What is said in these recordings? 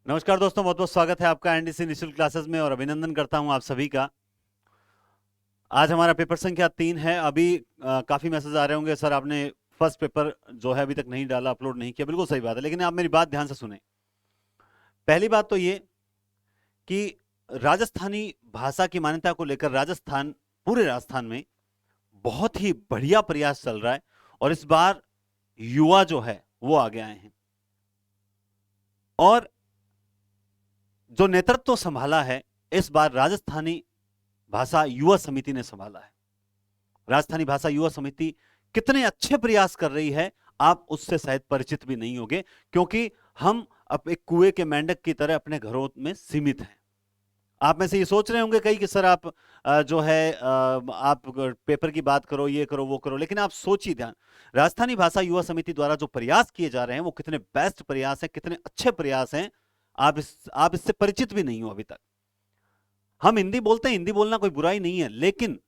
नमस्कार दोस्तों, बहुत बहुत स्वागत है आपका एनडीसी निःशुल्क क्लासेस में और अभिनंदन करता हूं आप सभी का। आज हमारा पेपर संख्या 3 है। अभी काफी मैसेज आ रहे होंगे, सर आपने फर्स्ट पेपर जो है अभी तक नहीं डाला, अपलोड नहीं किया। बिल्कुल सही बात है, लेकिन आप मेरी बात ध्यान से सुने। पहली बात तो ये कि राजस्थानी भाषा की मान्यता को लेकर राजस्थान, पूरे राजस्थान में बहुत ही बढ़िया प्रयास चल रहा है और इस बार युवा जो है वो आगे आए हैं और जो नेतृत्व संभाला है इस बार राजस्थानी भाषा युवा समिति ने संभाला है। राजस्थानी भाषा युवा समिति कितने अच्छे प्रयास कर रही है, आप उससे शायद परिचित भी नहीं होंगे, क्योंकि हम अब एक कुएं के मेंढक की तरह अपने घरों में सीमित हैं। आप में से ये सोच रहे होंगे कई कि सर आप जो है आप पेपर की बात करो, ये करो वो करो, लेकिन आप सोचिए ध्यान, राजस्थानी भाषा युवा समिति द्वारा जो प्रयास किए जा रहे हैं वो कितने बेस्ट प्रयास हैं, कितने अच्छे प्रयास हैं। आप इससे परिचित भी नहीं हो अभी तक। हम हिंदी बोलते हैं, हिंदी बोलना कोई बुराई नहीं है, लेकिन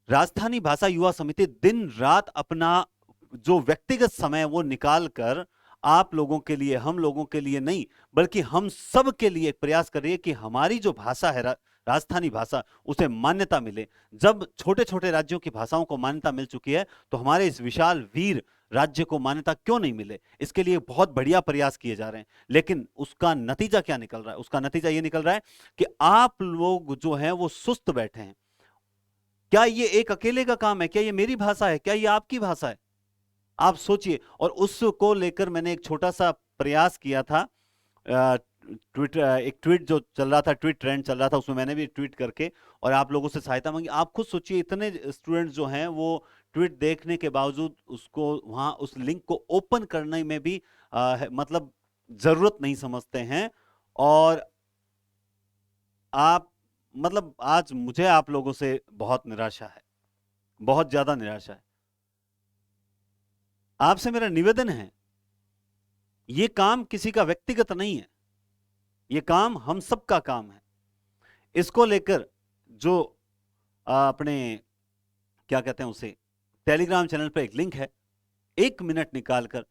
राजस्थानी भाषा युवा समिति दिन रात अपना जो व्यक्तिगत समय वो निकाल कर आप लोगों के लिए, हम लोगों के लिए नहीं बल्कि हम सब के लिए एक प्रयास कर रही है कि हमारी जो भाषा है राजस्थानी भाषा, उसे मान्यता मिले। जब छोटे छोटे राज्यों की भाषाओं को मान्यता मिल चुकी है तो हमारे इस विशाल वीर राज्य को मान्यता क्यों नहीं मिले। इसके लिए बहुत बढ़िया प्रयास किए जा रहे हैं, लेकिन उसका नतीजा क्या निकल रहा है? उसका नतीजा ये निकल रहा है कि आप लोग जो हैं वो सुस्त बैठे हैं। क्या ये एक अकेले का काम है? क्या ये मेरी भाषा है? क्या ये आपकी भाषा है? आप सोचिए। और उसको लेकर मैंने एक छोटा सा प्रयास किया था। एक ट्वीट जो चल रहा था, ट्वीट ट्रेंड चल रहा था, उसमें मैंने भी ट्वीट करके और आप लोगों से सहायता मांगी। आप खुद सोचिए, इतने स्टूडेंट्स जो हैं वो ट्वीट देखने के बावजूद उसको वहां उस लिंक को ओपन करने में भी मतलब जरूरत नहीं समझते हैं। और आप मतलब आज मुझे आप लोगों से बहुत निराशा है, बहुत ज्यादा निराशा है। आपसे मेरा निवेदन है, ये काम किसी का व्यक्तिगत नहीं है, ये काम हम सबका काम है। इसको लेकर जो अपने क्या कहते हैं उसे, टेलीग्राम चैनल पे एक लिंक है, 1 मिनट निकालकर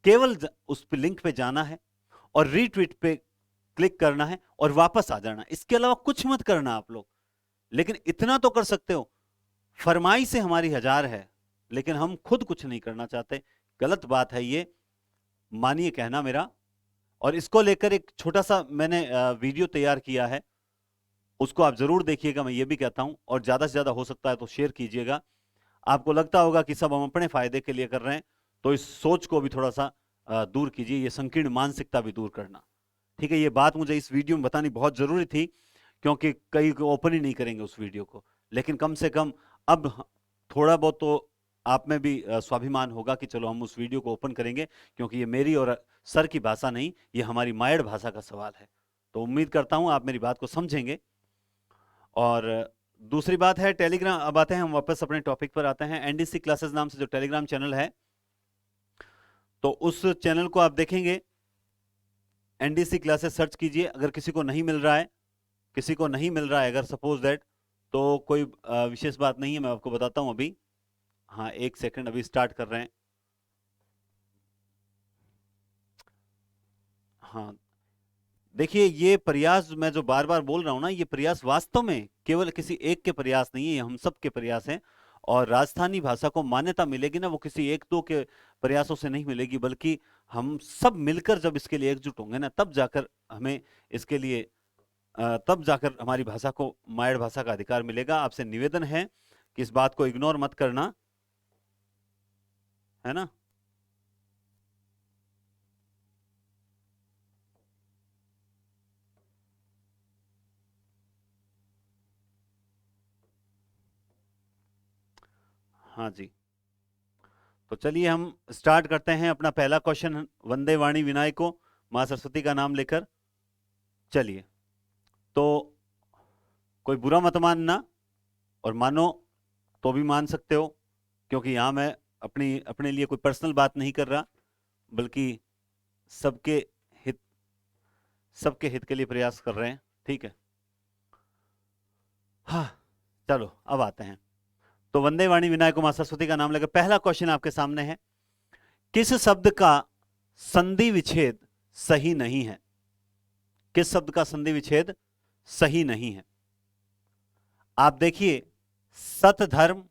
केवल उस पे लिंक पे जाना है और रीट्वीट पे क्लिक करना है और वापस आ जाना। इसके अलावा कुछ मत करना आप लोग। लेकिन इतना तो कर सकते हो, फरमाई से हमारी हजार है लेकिन हम खुद कुछ नहीं करना चाहते। गलत बात है ये, मानिए कहना मेरा। और इसको लेकर एक छोटा सा मैंने वीडियो तैयार किया है, उसको आप जरूर देखिएगा। मैं ये भी कहता हूं, और ज्यादा से ज्यादा हो सकता है तो शेयर कीजिएगा। आपको लगता होगा कि सब हम अपने फायदे के लिए कर रहे हैं, तो इस सोच को भी थोड़ा सा दूर कीजिए, ये संकीर्ण मानसिकता भी दूर करना। ठीक है, ये बात मुझे इस वीडियो में बतानी बहुत जरूरी थी, क्योंकि कई ओपन ही नहीं करेंगे उस वीडियो को। लेकिन कम से कम अब थोड़ा बहुत तो आप में भी स्वाभिमान होगा कि चलो हम उस वीडियो को ओपन करेंगे, क्योंकि ये मेरी और सर की भाषा नहीं, ये हमारी मायड़ भाषा का सवाल है। तो उम्मीद करता हूं आप मेरी बात को समझेंगे। और दूसरी बात है टेलीग्राम। अब आते हैं हम वापस अपने टॉपिक पर आते हैं। एनडीसी क्लासेस नाम से जो टेलीग्राम चैनल है, तो उस चैनल को आप देखेंगे, एनडीसी क्लासेस सर्च कीजिए। अगर किसी को नहीं मिल रहा है, किसी को नहीं मिल रहा है अगर सपोज दैट, तो कोई विशेष बात नहीं है, मैं आपको बताता हूं अभी। हाँ, एक सेकंड, अभी स्टार्ट कर रहे हैं। हाँ, देखिए, ये प्रयास मैं जो बार बार बोल रहा हूं ना, ये प्रयास वास्तव में केवल किसी एक के प्रयास नहीं है, ये हम सब के प्रयास हैं। और राजस्थानी भाषा को मान्यता मिलेगी ना, वो किसी एक दो के प्रयासों से नहीं मिलेगी, बल्कि हम सब मिलकर जब इसके लिए एकजुट होंगे ना, तब जाकर हमें इसके लिए तब जाकर हमारी भाषा को मायड़ भाषा का अधिकार मिलेगा। आपसे निवेदन है कि इस बात को इग्नोर मत करना, है ना। हाँ जी, तो चलिए हम स्टार्ट करते हैं अपना पहला क्वेश्चन। वंदे वाणी विनायको, माँ सरस्वती का नाम लेकर। चलिए, तो कोई बुरा मत मानना, और मानो तो भी मान सकते हो, क्योंकि यहां मैं अपनी अपने लिए कोई पर्सनल बात नहीं कर रहा, बल्कि सबके हित, सबके हित के लिए प्रयास कर रहे हैं। ठीक है, हाँ, चलो अब आते हैं। तो वंदे वाणी विनायको मां सरस्वती का नाम लेकर पहला क्वेश्चन आपके सामने है, किस शब्द का संधि विच्छेद सही नहीं है? किस शब्द का संधि विच्छेद सही नहीं है? आप देखिए, सतधर्म,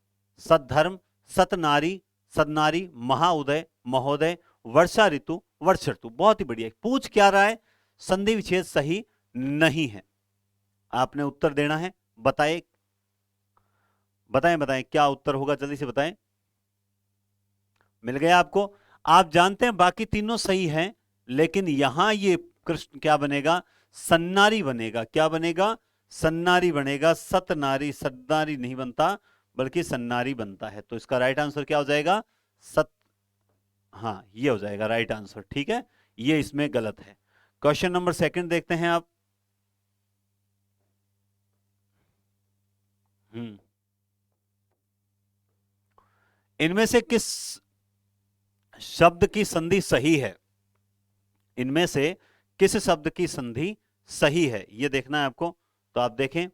सद्धर्म, सतनारी, सदनारी, महाउदय, महोदय, वर्षा ऋतु, वर्ष ऋतु। बहुत ही बढ़िया। पूछ क्या रहा है? संधि विच्छेद सही नहीं है। आपने उत्तर देना है। बताएं बताएं बताएं, क्या उत्तर होगा? जल्दी से बताएं। मिल गया आपको? आप जानते हैं बाकी तीनों सही हैं, लेकिन यहां ये कृष्ण क्या बनेगा? सन्नारी बनेगा। क्या बनेगा? सन्नारी बनेगा। सतनारी, सदनारी नहीं बनता, बल्कि सन्नारी बनता है। तो इसका राइट आंसर क्या हो जाएगा? सत हाँ, ये हो जाएगा राइट आंसर। ठीक है, ये इसमें गलत है। क्वेश्चन नंबर सेकंड देखते हैं आप। इनमें से किस शब्द की संधि सही है? इनमें से किस शब्द की संधि सही है, यह देखना है आपको। तो आप देखें,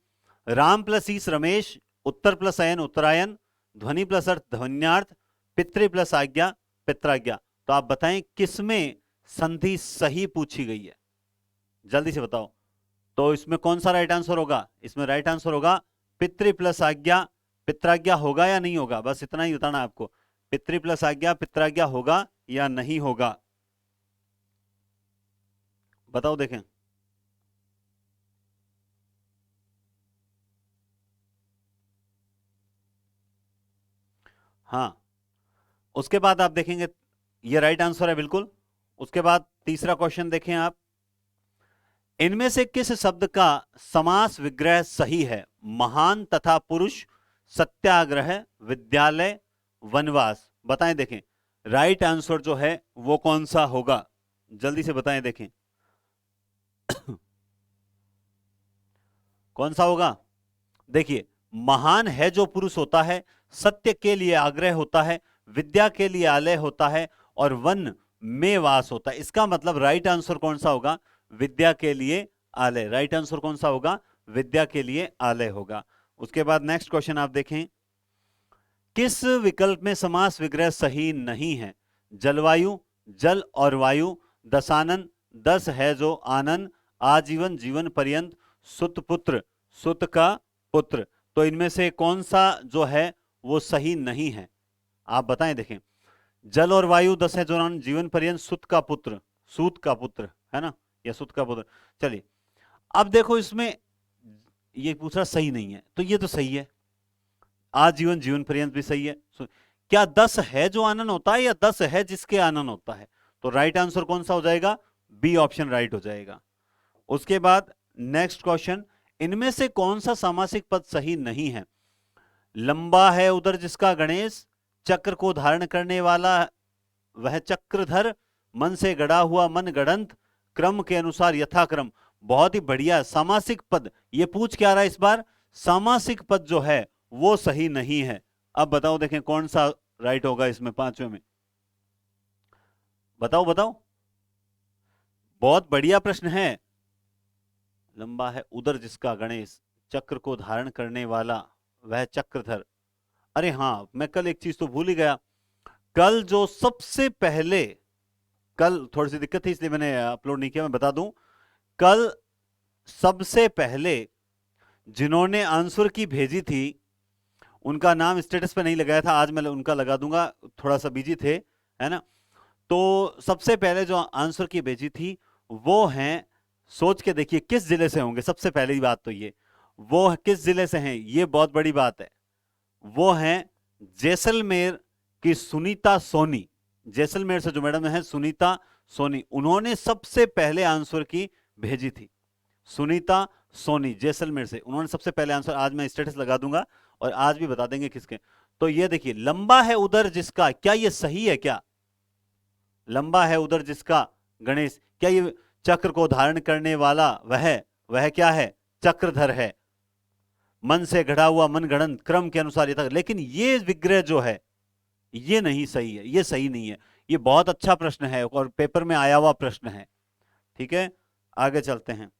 राम प्लस ईस रमेश, उत्तर प्लस अयन उत्तरायण, ध्वनि प्लस अर्थ ध्वन्यार्थ, पितृ प्लस आज्ञा पित्राज्ञा। तो आप बताएं किसमें संधि सही पूछी गई है? जल्दी से बताओ। तो इसमें कौन सा राइट आंसर होगा? इसमें राइट आंसर होगा पितृ प्लस आज्ञा पित्राज्ञा। होगा या नहीं होगा? बस इतना ही बताना आपको। पितृ प्लस आज्ञा पित्राज्ञा होगा या नहीं होगा? बताओ, देखें। हाँ, उसके बाद आप देखेंगे ये राइट आंसर है बिल्कुल। उसके बाद तीसरा क्वेश्चन देखें आप। इनमें से किस शब्द का समास विग्रह सही है? महान तथा पुरुष, सत्याग्रह, विद्यालय, वनवास। बताएं, देखें राइट आंसर जो है वो कौन सा होगा? जल्दी से बताएं, देखें कौन सा होगा? देखिए, महान है जो पुरुष होता है, सत्य के लिए आग्रह होता है, विद्या के लिए आलय होता है, और वन में वास होता है। इसका मतलब राइट आंसर कौन सा होगा? विद्या के लिए आलय। राइट आंसर कौन सा होगा? विद्या के लिए आलय होगा। उसके बाद नेक्स्ट क्वेश्चन आप देखें। किस विकल्प में समास विग्रह सही नहीं है? जलवायु, जल और वायु, दशानन, दस है जो आनंद, आजीवन, जीवन पर्यंत, सुत पुत्र, सुत का पुत्र। तो इनमें से कौन सा जो है वो सही नहीं है? आप बताएं, देखें। जल और वायु, दस है जो आनंद, जीवन पर्यंत, सुत का पुत्र, सूत का पुत्र है ना, या सुत का पुत्र। चलिए, अब देखो इसमें ये पूछा सही नहीं है, तो ये तो सही है। आजीवन, जीवन पर्यंत भी सही है। क्या दस है जो आनंद होता है या दस है जिसके आनंद होता है? तो राइट आंसर कौन सा हो जाएगा? बी ऑप्शन राइट हो जाएगा। उसके बाद नेक्स्ट क्वेश्चन। इनमें से कौन सा सामासिक पद सही नहीं है? लंबा है उदर जिसका गणेश, चक्र को धारण करने वाला वह चक्रधर, मन से गढ़ा हुआ मन गढ़ंत, क्रम के अनुसार यथाक्रम। बहुत ही बढ़िया सामासिक पद। ये पूछ क्या रहा है इस बार? सामासिक पद जो है वो सही नहीं है। अब बताओ, देखें कौन सा राइट होगा इसमें पांचवें में? बताओ बताओ। बहुत बढ़िया प्रश्न है। लंबा है उदर जिसका गणेश, चक्र को धारण करने वाला वह चक्रधर। अरे हाँ, मैं कल एक चीज तो भूल ही गया। कल जो सबसे पहले, कल थोड़ी सी दिक्कत थी इसलिए मैंने अपलोड नहीं किया। मैं बता दूं, कल सबसे पहले जिन्होंने आंसर की भेजी थी उनका नाम स्टेटस पे नहीं लगाया था। आज मैं उनका लगा दूंगा, थोड़ा सा बिजी थे, है ना। तो सबसे पहले जो आंसर की भेजी थी वो हैं, सोच के देखिए किस जिले से होंगे। सबसे पहली बात तो ये, वो किस जिले से हैं, ये बहुत बड़ी बात है। वो हैं जैसलमेर की सुनीता सोनी। जैसलमेर से जो मैडम है सुनीता सोनी, उन्होंने सबसे पहले आंसर की भेजी थी। सुनीता सोनी जैसलमेर से, उन्होंने सबसे पहले आंसर। आज मैं स्टेटस लगा दूंगा और आज भी बता देंगे किसके। तो ये देखिए, लंबा है उधर जिसका, क्या ये सही है? क्या लंबा है उधर जिसका गणेश, क्या ये चक्र को धारण करने वाला वह क्या है? चक्रधर है। मन से घड़ा हुआ मन गणंत, क्रम के अनुसार ये था। लेकिन ये विग्रह जो है ये नहीं सही है, ये सही नहीं है। ये बहुत अच्छा प्रश्न है और पेपर में आया हुआ प्रश्न है। ठीक है, आगे चलते हैं।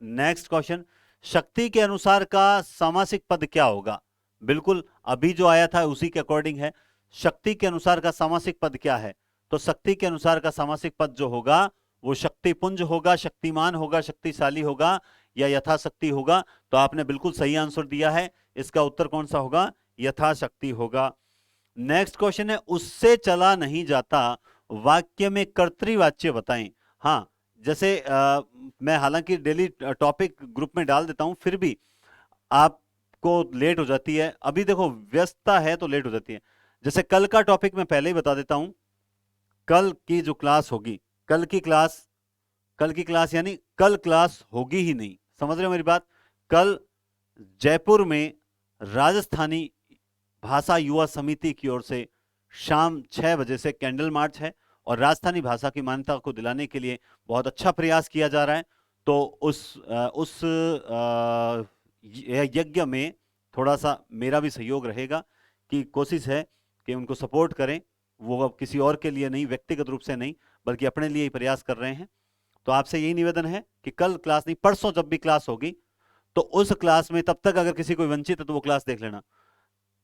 Next question. शक्ति के अनुसार का सामासिक पद क्या होगा? बिल्कुल अभी जो आया था उसी के अकॉर्डिंग है। शक्ति के अनुसार का सामासिक पद क्या है? तो शक्ति के अनुसार का सामासिक पद जो होगा वो शक्तिपुंज होगा, शक्तिमान होगा, शक्तिशाली होगा या यथाशक्ति होगा? तो आपने बिल्कुल सही आंसर दिया है। इसका उत्तर कौन सा होगा? यथाशक्ति होगा। नेक्स्ट क्वेश्चन है, उससे चला नहीं जाता वाक्य में कर्तृवाच्य बताएं। हाँ, जैसे मैं हालांकि डेली टॉपिक ग्रुप में डाल देता हूं, फिर भी आपको लेट हो जाती है। अभी देखो व्यस्तता है तो लेट हो जाती है। जैसे कल का टॉपिक मैं पहले ही बता देता हूं, कल की जो क्लास होगी, कल की क्लास यानी कल क्लास होगी ही नहीं, समझ रहे हो मेरी बात? कल जयपुर में राजस्थानी भाषा युवा समिति की ओर से शाम 6 बजे से कैंडल मार्च है और राजस्थानी भाषा की मान्यता को दिलाने के लिए बहुत अच्छा प्रयास किया जा रहा है। तो उस यज्ञ में थोड़ा सा मेरा भी सहयोग रहेगा, कि कोशिश है कि उनको सपोर्ट करें। वो अब किसी और के लिए नहीं, व्यक्तिगत रूप से नहीं, बल्कि अपने लिए ही प्रयास कर रहे हैं। तो आपसे यही निवेदन है कि कल क्लास नहीं, परसों जब भी क्लास होगी तो उस क्लास में, तब तक अगर किसी कोई वंचित है तो वो क्लास देख लेना।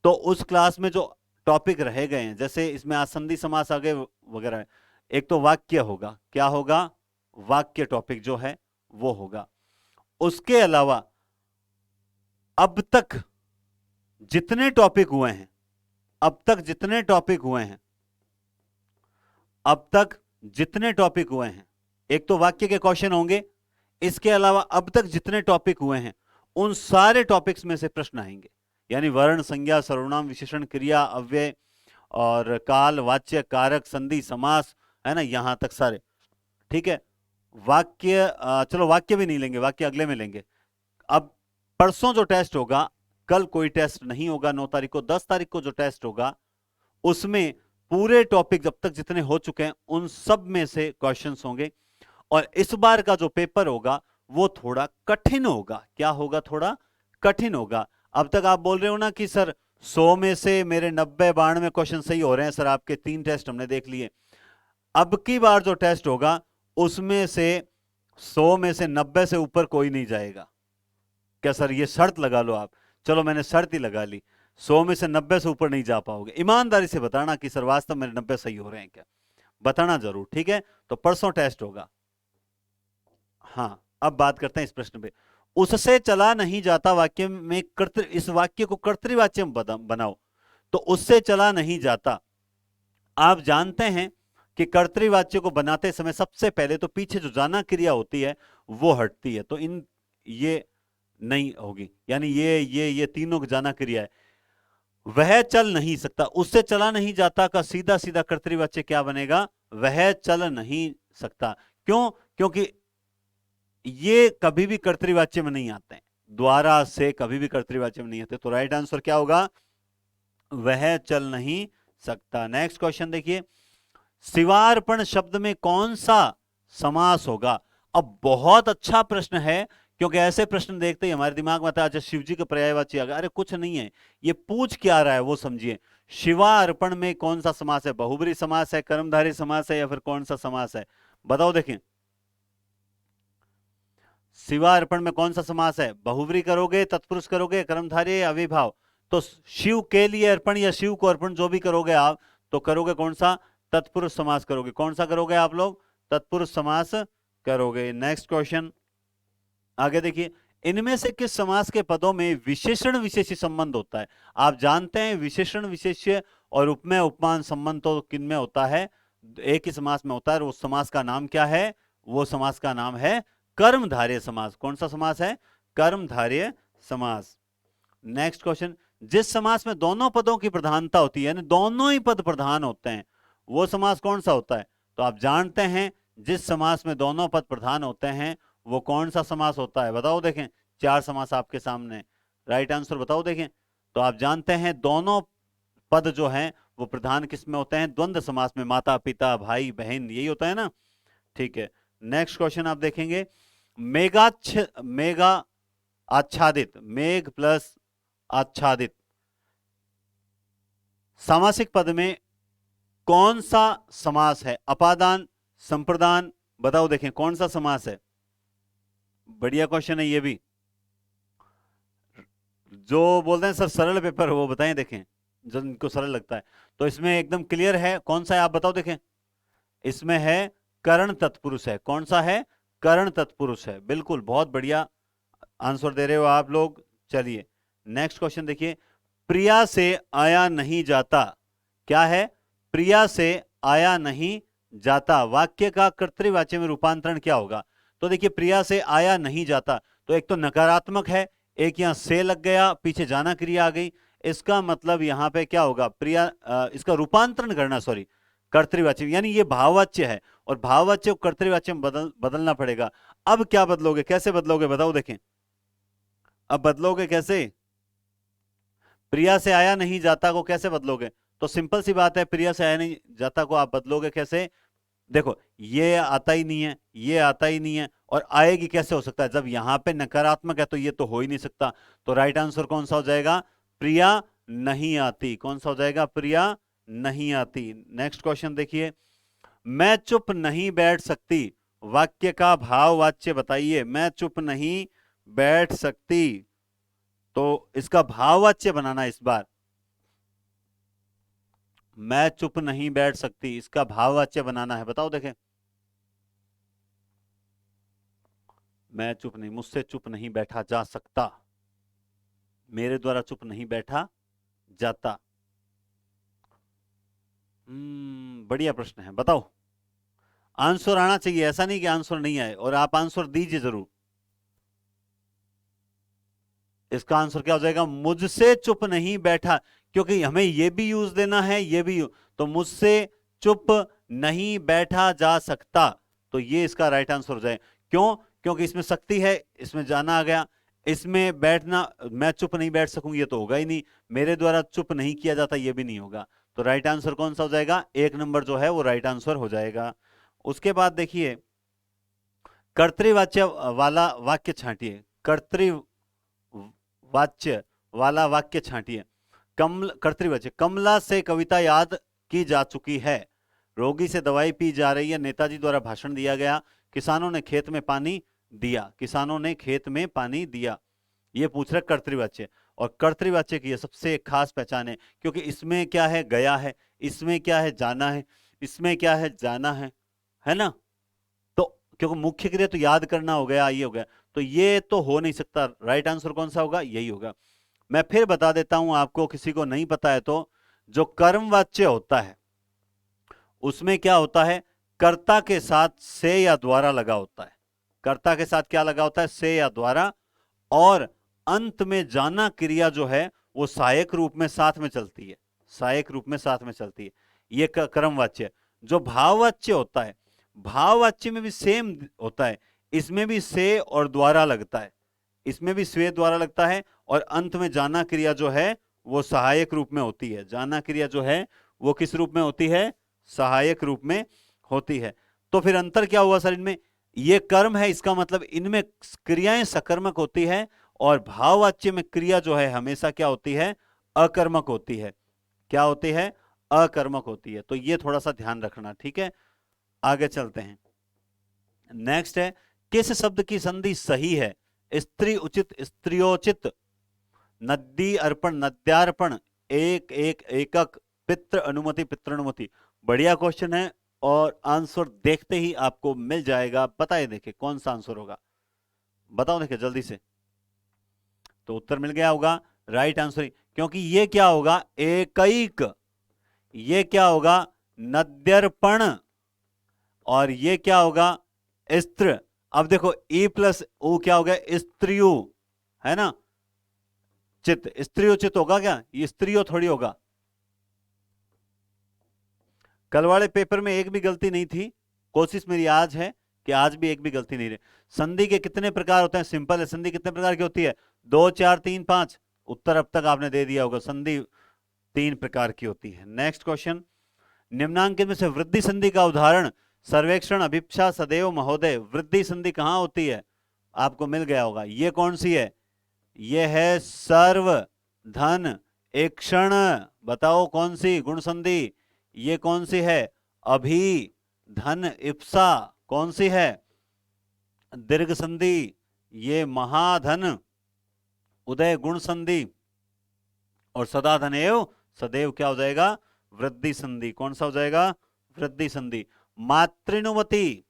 तो उस क्लास में जो टॉपिक रहे गए हैं, जैसे इसमें आसंदी समास आ गए वगैरह, एक तो वाक्य होगा, क्या होगा? वाक्य टॉपिक जो है वो होगा। उसके अलावा अब तक जितने टॉपिक हुए हैं, अब तक जितने टॉपिक हुए हैं, अब तक जितने टॉपिक हुए हैं, एक तो वाक्य के क्वेश्चन होंगे, इसके अलावा अब तक जितने टॉपिक हुए हैं उन सारे टॉपिक्स में से प्रश्न आएंगे। यानी वर्ण, संज्ञा, सर्वनाम, विशेषण, क्रिया, अव्यय और काल, वाच्य, कारक, संधि, समास, है ना, यहां तक सारे। ठीक है, वाक्य चलो वाक्य भी नहीं लेंगे, वाक्य अगले में लेंगे। अब परसों जो टेस्ट होगा, कल कोई टेस्ट नहीं होगा 9 तारीख को, 10 तारीख को जो टेस्ट होगा उसमें पूरे टॉपिक जब तक जितने हो चुके हैं उन सब में से क्वेश्चंस होंगे। और इस बार का जो पेपर होगा वो थोड़ा कठिन होगा। क्या होगा? थोड़ा कठिन होगा। अब तक आप बोल रहे हो ना कि सर 100 में से मेरे 90-92 क्वेश्चन सही हो रहे हैं सर, आपके 3 टेस्ट हमने देख लिए। अब की बार जो टेस्ट होगा उसमें से 100 में से 90 से ऊपर कोई नहीं जाएगा। क्या सर ये शर्त लगा लो आप? चलो मैंने शर्त ही लगा ली, 100 में से 90 से ऊपर नहीं जा पाओगे। ईमानदारी से बताना कि सर वास्तव में 90 सही हो रहे हैं क्या, बताना जरूर। ठीक है, तो परसों टेस्ट होगा। हाँ, अब बात करते हैं इस प्रश्न पे। उससे चला नहीं जाता वाक्य में इस वाक्य को कर्तृवाच्य में बनाओ। तो उससे चला नहीं जाता, आप जानते हैं कि कर्तृवाच्य को बनाते समय सबसे पहले तो पीछे जो जाना क्रिया होती है वो हटती है, तो ये नहीं होगी, यानी ये तीनों की जाना क्रिया है। वह चल नहीं सकता, उससे चला नहीं जाता का सीधा सीधा कर्तृवाच्य क्या बनेगा? वह चल नहीं सकता। क्यों? क्योंकि ये कभी भी कर्तृवाच्य में नहीं आते हैं, द्वारा से कभी भी कर्तृवाच्य में नहीं आते। तो राइट आंसर क्या होगा? वह चल नहीं सकता। नेक्स्ट क्वेश्चन देखिए, शिवार्पण शब्द में कौन सा समास होगा? अब बहुत अच्छा प्रश्न है, क्योंकि ऐसे प्रश्न देखते ही हमारे दिमाग में आता है अच्छा शिव जी का पर्यायवाची आ गया। अरे कुछ नहीं है, ये पूछ क्या रहा है वो समझिए। शिवार्पण में कौन सा समास है? बहुब्री समास है, कर्मधारय समास है, या फिर कौन सा समास है? बताओ देखें, शिवार्पण में कौन सा समास है? बहुब्री करोगे, तत्पुरुष करोगे, कर्मधारय, अविभाव? तो शिव के लिए अर्पण या शिव को अर्पण जो भी करोगे आप, तो करोगे कौन सा? तत्पुरुष समास करोगे। कौन सा करोगे आप लोग? तत्पुरुष समास करोगे। नेक्स्ट क्वेश्चन आगे देखिए, इनमें से किस समास के पदों में विशेषण विशेष्य संबंध होता है? आप जानते हैं विशेषण विशेष्य और उपमेय उपमान संबंध तो किन में होता है? एक ही समास में होता है। और उस समास का नाम क्या है? वो समास का नाम है कर्मधारय समास। कौन सा समास है? कर्मधारय समास। नेक्स्ट क्वेश्चन, जिस समास में दोनों पदों की प्रधानता होती है, यानी दोनों ही पद प्रधान होते हैं, वो समास कौन सा होता है? तो आप जानते हैं जिस समास में दोनों पद प्रधान होते हैं वो कौन सा समास होता है? बताओ देखें, 4 समास आपके सामने, राइट आंसर बताओ देखें। तो आप जानते हैं दोनों पद जो हैं वो प्रधान किस में होते हैं? द्वंद्व समास में, माता पिता भाई बहन, यही होता है ना। ठीक है, नेक्स्ट क्वेश्चन आप देखेंगे, मेघा आच्छादित, मेघ प्लस आच्छादित सामासिक पद में कौन सा समास है? अपादान, संप्रदान, बताओ देखें कौन सा समास है? बढ़िया क्वेश्चन है ये भी। जो बोलते हैं सर सरल पेपर वो बताएं देखें, जो इनको सरल लगता है। तो इसमें एकदम क्लियर है कौन सा है, आप बताओ देखें। इसमें है करण तत्पुरुष है। कौन सा है? करण तत्पुरुष है। बिल्कुल, बहुत बढ़िया आंसर दे रहे हो आप लोग। चलिए नेक्स्ट क्वेश्चन देखिए, प्रिया से आया नहीं जाता। क्या है? प्रिया से आया नहीं जाता, वाक्य का कर्तृवाच्य में रूपांतरण क्या होगा? तो देखिए, प्रिया से आया नहीं जाता, तो एक तो नकारात्मक है, एक यहां से लग गया, पीछे जाना क्रिया आ गई। इसका मतलब यहां पे क्या होगा? प्रिया, इसका रूपांतरण करना, सॉरी, कर्तृवाच्य, यानी ये भाववाच्य है और भाववाच्य को कर्तृवाच्य में बदलना पड़ेगा। अब क्या बदलोगे? कैसे बदलोगे बताओ? देखें, अब बदलोगे कैसे? प्रिया से आया नहीं जाता को कैसे बदलोगे? तो सिंपल सी बात है, प्रिया से आया नहीं जाता को आप बदलोगे कैसे? देखो, ये आता ही नहीं है, ये आता ही नहीं है, और आएगी कैसे हो सकता है? जब यहां पे नकारात्मक है तो ये तो हो ही नहीं सकता। तो राइट आंसर कौन सा हो जाएगा? प्रिया नहीं आती। कौन सा हो जाएगा? प्रिया नहीं आती। नेक्स्ट क्वेश्चन देखिए, मैं चुप नहीं बैठ सकती, वाक्य का भाववाच्य बताइए। मैं चुप नहीं बैठ सकती, तो इसका भाववाच्य बनाना इस बार। मैं चुप नहीं बैठ सकती, इसका भाववाच्य बनाना है, बताओ देखें। मैं चुप नहीं, मुझसे चुप नहीं बैठा जा सकता, मेरे द्वारा चुप नहीं बैठा जाता। बढ़िया प्रश्न है, बताओ। आंसर आना चाहिए, ऐसा नहीं कि आंसर नहीं आए, और आप आंसर दीजिए जरूर। इसका आंसर क्या हो जाएगा? मुझसे चुप नहीं बैठा, क्योंकि हमें यह भी यूज देना है, ये भी तो मुझसे चुप नहीं बैठा जा सकता, तो ये इसका राइट आंसर हो जाए। क्यों? क्योंकि इसमें शक्ति है, इसमें जाना आ गया, इसमें बैठना, मैं चुप नहीं बैठ सकूंगी ये तो होगा ही नहीं, मेरे द्वारा चुप नहीं किया जाता ये भी नहीं होगा। तो राइट आंसर कौन सा हो जाएगा? 1 नंबर जो है वो राइट आंसर हो जाएगा। उसके बाद देखिए, कर्तृवाच्य वाला वाक्य छांटिए। वाच्य वाला वाक्य छांटिए। कर्तृवाच्य, कमला से कविता याद की जा चुकी है, रोगी से दवाई पी जा रही है, नेताजी द्वारा भाषण दिया गया, किसानों ने खेत में पानी दिया, किसानों ने खेत में पानी दिया। ये पूछ रहा कर्तृवाच्य, और कर्तृवाच्य की ये सबसे खास पहचान है, क्योंकि इसमें क्या है? गया है, इसमें क्या है? जाना है, इसमें क्या है? जाना है ना? तो क्योंकि मुख्य क्रिया तो याद करना हो गया, ये हो गया, तो ये तो हो नहीं सकता। राइट आंसर कौन सा होगा? यही होगा। मैं फिर बता देता हूं आपको, किसी को नहीं पता है तो, जो कर्मवाच्य होता है उसमें क्या होता है? कर्ता के साथ से या द्वारा लगा होता है। कर्ता के साथ क्या लगा होता है? से या द्वारा, और अंत में जाना क्रिया जो है वो सहायक रूप में साथ में चलती है, सहायक रूप में साथ में चलती है, ये कर्मवाच्य। जो भाववाच्य होता है, भाववाच्य में भी सेम होता है, इसमें भी से और द्वारा लगता है, इसमें भी स्वे द्वारा लगता है, और अंत में जाना क्रिया जो है वो सहायक रूप में होती है। जाना क्रिया जो है वो किस रूप में होती है? सहायक रूप में होती है। तो फिर अंतर क्या हुआ सर इनमें? ये कर्म है, इसका मतलब इनमें क्रियाएं सकर्मक होती है, और भाववाच्य में क्रिया जो है हमेशा क्या होती है? अकर्मक होती है। क्या होती है? अकर्मक होती है। तो ये थोड़ा सा ध्यान रखना, ठीक है? आगे चलते हैं। नेक्स्ट है, किस शब्द की संधि सही है? स्त्री उचित, स्त्रियोचित, नदी अर्पण, नद्यार्पण, एक एक एकक, पितृ अनुमति, पितृनुमति। बढ़िया क्वेश्चन है, और आंसर देखते ही आपको मिल जाएगा। बताइए, देखिए कौन सा आंसर होगा, बताओ देखिए जल्दी से। तो उत्तर मिल गया होगा, राइट आंसर, क्योंकि ये क्या होगा? एकैक, ये क्या होगा? नद्यर्पण, और ये क्या होगा? स्त्र। अब देखो, ई प्लस ओ क्या हो गया? स्त्रियो, है ना? चित, स्त्रियोचित होगा क्या? ये स्त्रियो थोड़ी होगा। कल वाले पेपर में एक भी गलती नहीं थी, कोशिश मेरी आज है कि आज भी एक भी गलती नहीं रहे। संधि के कितने प्रकार होते हैं? सिंपल है, संधि कितने प्रकार की होती है? 2, 4, 3, 5। उत्तर अब तक आपने दे दिया होगा, संधि 3 प्रकार की होती है। नेक्स्ट क्वेश्चन, निम्नांकित में से वृद्धि संधि का उदाहरण? सर्वेक्षण, अभिप्सा, सदैव, महोदय। वृद्धि संधि कहां होती है? आपको मिल गया होगा। ये कौन सी है? ये है सर्व, धन, एक क्षण। बताओ कौन सी गुण संधि? ये कौन सी है? अभी, धन, इप्सा। कौन सी है? दीर्घ संधि। ये महाधन, उदय, गुण संधि। और सदा धन एव सदैव क्या हो जाएगा? वृद्धि संधि। कौन सा हो जाएगा? वृद्धि संधि। मातृनुमति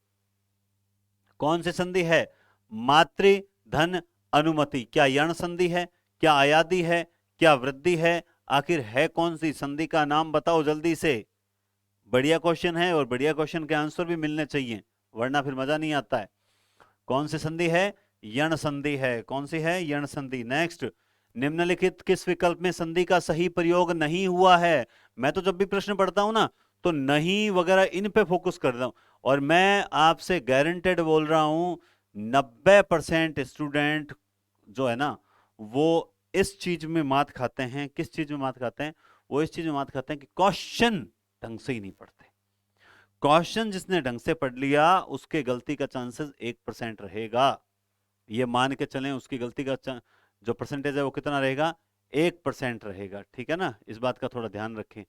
कौन सी संधि है? मातृ धन अनुमति। क्या यण संधि है, क्या अयादि है, क्या वृद्धि है, आखिर है कौन सी? संधि का नाम बताओ जल्दी से। बढ़िया क्वेश्चन है और बढ़िया क्वेश्चन के आंसर भी मिलने चाहिए, वरना फिर मजा नहीं आता है। कौन सी संधि है? यण संधि है। कौन सी है? यण संधि। नेक्स्ट, निम्नलिखित किस विकल्प में संधि का सही प्रयोग नहीं हुआ है? मैं तो जब भी प्रश्न पढ़ता हूं ना तो नहीं वगैरह इन पे फोकस करता हूं, और मैं आपसे गारंटेड बोल रहा हूं 90% स्टूडेंट जो है ना वो इस चीज में मात खाते हैं। किस चीज में मात खाते हैं? वो इस चीज में मात खाते हैं कि क्वेश्चन ढंग से ही नहीं पढ़ते। क्वेश्चन जिसने ढंग से पढ़ लिया उसके गलती का चांसेस 1% रहेगा। ये मान के चलें उसकी गलती का जो परसेंटेज है वो कितना रहेगा? 1% रहेगा। ठीक है ना, इस बात का थोड़ा ध्यान रखें।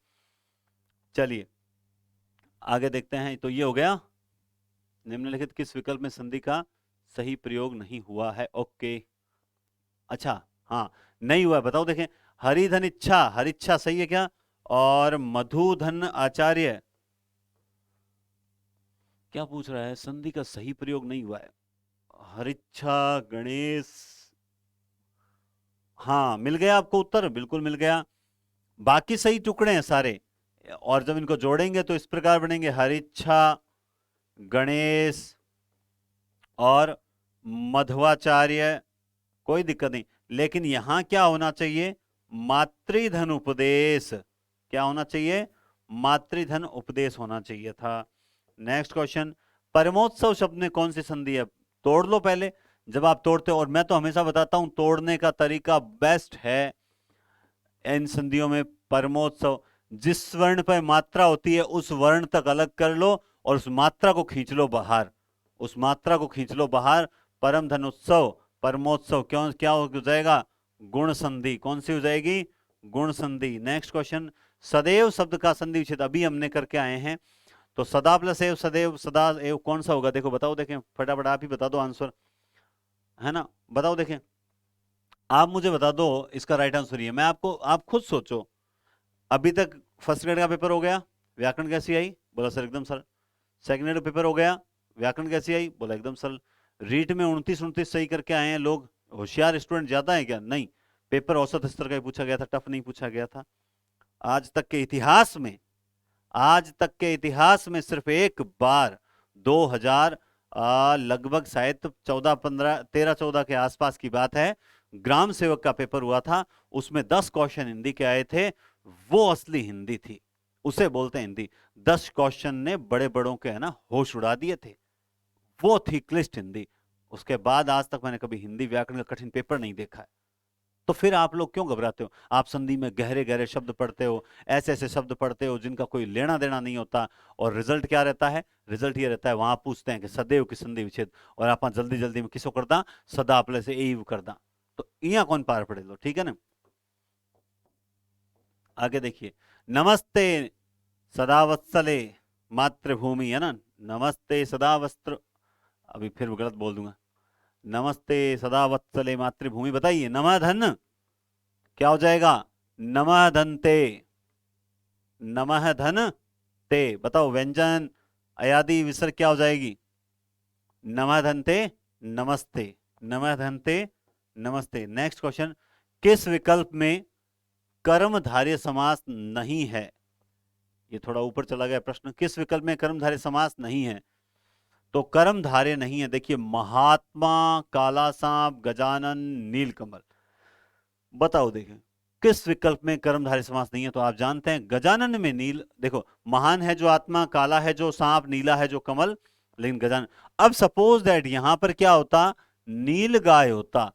चलिए आगे देखते हैं। तो ये हो गया, निम्नलिखित किस विकल्प में संधि का सही प्रयोग नहीं हुआ है। ओके, अच्छा हाँ नहीं हुआ है, बताओ देखें। हरिधन इच्छा, हरिच्छा सही है क्या? और मधुधन आचार्य, क्या पूछ रहा है? संधि का सही प्रयोग नहीं हुआ है। हरिच्छा गणेश, हाँ मिल गया आपको उत्तर, बिल्कुल मिल गया। बाकी सही टुकड़े हैं सारे, और जब इनको जोड़ेंगे तो इस प्रकार बनेंगे हरिच्छा, गणेश और मध्वाचार्य। कोई दिक्कत नहीं, लेकिन यहां क्या होना चाहिए? मातृधन उपदेश। क्या होना चाहिए? मातृधन उपदेश होना चाहिए था। नेक्स्ट क्वेश्चन, परमोत्सव शब्द में कौन सी संधि है? तोड़ लो पहले, जब आप तोड़ते हो, और मैं तो हमेशा बताता हूं तोड़ने का तरीका बेस्ट है इन संधियों में। परमोत्सव, जिस वर्ण पर मात्रा होती है उस वर्ण तक अलग कर लो और उस मात्रा को खींच लो बाहर, उस मात्रा को खींच लो बाहर। परम धनोत्सव, परमोत्सव, क्यों क्या हो जाएगा? गुण संधि। कौन सी हो जाएगी? गुण संधि। नेक्स्ट क्वेश्चन, सदैव शब्द का संधि विच्छेद अभी हमने करके आए हैं, तो सदा प्लस एव, सदैव, सदा एव कौन सा होगा? देखो बताओ, देखें फटाफट, आप ही बता दो आंसर, है ना, बताओ देखें। आप मुझे बता दो इसका राइट आंसर ये, मैं आपको, आप खुद सोचो। अभी तक फर्स्ट ग्रेड का पेपर हो गया, व्याकरण कैसी आई? बोला सर एकदम सरल। सेकंड ग्रेड का पेपर हो गया, व्याकरण कैसी आई? बोला एकदम सरल। रीट में 29 सही करके आए हैं लोग। होशियार स्टूडेंट ज्यादा है क्या? नहीं, पेपर औसत स्तर का ही पूछा गया था, टफ नहीं पूछा गया था। आज तक के इतिहास में, आज तक के इतिहास में सिर्फ एक बार 2000 लगभग शायद 14 15 13 14 के आसपास की बात है, ग्राम सेवक का पेपर हुआ था, उसमें 10 क्वेश्चन हिंदी के आए थे। वो असली हिंदी थी, उसे बोलते हैं हिंदी। 10 क्वेश्चन ने बड़े बड़ों के है ना होश उड़ा दिए थे, वो थी क्लिष्ट हिंदी। उसके बाद आज तक मैंने कभी हिंदी व्याकरण का कठिन पेपर नहीं देखा है। तो फिर आप लोग क्यों घबराते हो? आप संधि में गहरे गहरे शब्द पढ़ते हो, ऐसे ऐसे शब्द पढ़ते हो जिनका कोई लेना देना नहीं होता, और रिजल्ट क्या रहता है? रिजल्ट ये रहता है, वहां पूछते हैं कि सदैव की संधि विच्छेद, और आप जल्दी जल्दी में किसको करदा? सदा प्लस से एव करदा। तो यहाँ कौन पार पड़े लो, ठीक है ना। आगे देखिए, नमस्ते सदावत्सले मातृभूमि, है ना, नमस्ते सदावस्त्र, अभी फिर गलत बोल दूंगा। नमस्ते सदावत्सले मातृभूमि, बताइए नमः धन क्या हो जाएगा? नमः धनते, नमः धन ते, बताओ व्यंजन अयादि विसर्ग क्या हो जाएगी? नमः धनते नमस्ते, नमः धनते नमस्ते। नेक्स्ट क्वेश्चन, किस विकल्प में कर्मधारय समास नहीं है? ये थोड़ा ऊपर चला गया प्रश्न। किस विकल्प में कर्मधारय समास नहीं है? तो कर्मधारय नहीं है, देखिए महात्मा, काला सांप, गजानन, नीलकमल, बताओ देखें किस विकल्प में कर्मधारय समास नहीं है? तो आप जानते हैं गजानन में नील, देखो महान है जो आत्मा, काला है जो सांप, नीला है जो कमल, लेकिन गजानन। अब सपोज दैट यहां पर क्या होता? नील गाय होता,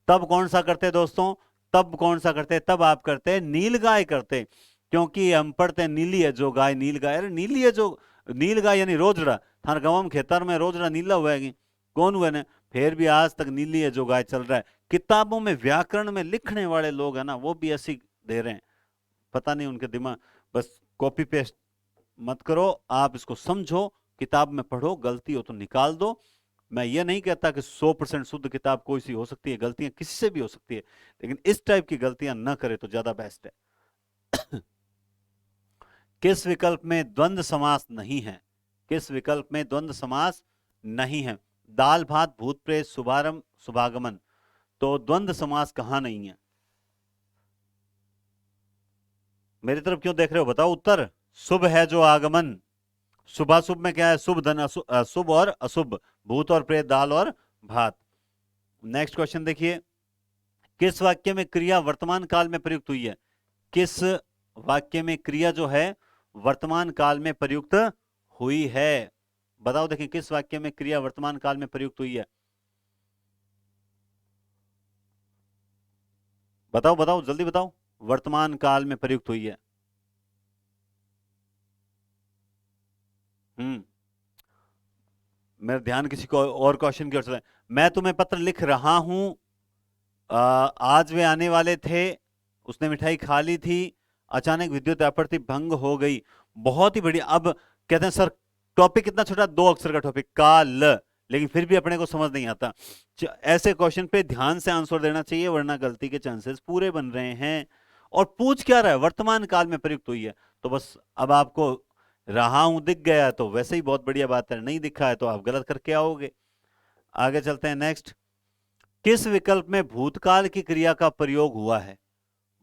तब कौन सा करते दोस्तों? तब कौन सा करते? तब आप करते नील गाय करते, क्योंकि हम पढ़ते हैं नीली है जो गाय, नील गाय, अरे नीली है जो, नील गाय यानी रोजड़ा, थार गांव खेतर में रोजड़ा नीला हुआ है, कौन हुआ ना? फिर भी आज तक नीली है जो गाय चल रहा है। किताबों में व्याकरण में लिखने वाले लोग है ना वो भी ऐसी दे रहे हैं, पता नहीं उनके दिमाग, बस कॉपी पेस्ट मत करो, आप इसको समझो, किताब में पढ़ो, गलती हो तो निकाल दो। मैं ये नहीं कहता कि 100% शुद्ध किताब कोई सी हो सकती है, गलतियां किसी से भी हो सकती है, लेकिन इस टाइप की गलतियां न करे तो ज्यादा बेस्ट है। किस विकल्प में द्वंद्व समास नहीं है? किस विकल्प में द्वंद्व समास नहीं है? दाल भात, भूत प्रेत, शुभारंभ, शुभागमन। तो द्वंद्व समास कहां नहीं है? मेरी तरफ क्यों देख रहे हो, बताओ उत्तर। शुभ है जो आगमन, शुभाशुभ में क्या है? शुभ धन, शुभ और अशुभ, भूत और प्रेत, दाल और भात। नेक्स्ट क्वेश्चन देखिए, किस वाक्य में क्रिया वर्तमान काल में प्रयुक्त हुई है? किस वाक्य में क्रिया जो है वर्तमान काल में प्रयुक्त हुई है? बताओ, देखिए किस वाक्य में क्रिया वर्तमान काल में प्रयुक्त हुई है? बताओ बताओ जल्दी बताओ, वर्तमान काल में प्रयुक्त हुई है। हम्म मेरा ध्यान किसी को और क्वेश्चन की ओर से। मैं तुम्हें पत्र लिख रहा हूं, आज वे आने वाले थे, उसने मिठाई खा ली थी, अचानक विद्युत आपूर्ति भंग हो गई। बहुत ही बढ़िया। अब कहते हैं सर टॉपिक कितना छोटा, 2 अक्षर का टॉपिक काल, लेकिन फिर भी अपने को समझ नहीं आता। ऐसे क्वेश्चन पे ध्यान से आंसर देना चाहिए, वरना गलती के चांसेस पूरे बन रहे हैं। और पूछ क्या रहा है? वर्तमान काल में प्रयुक्त हुई है। तो बस अब आपको रहा हूं दिख गया तो वैसे ही बहुत बढ़िया बात है, नहीं दिखा है तो आप गलत करके आओगे। आगे चलते हैं नेक्स्ट। किस विकल्प में भूतकाल की क्रिया का प्रयोग हुआ है?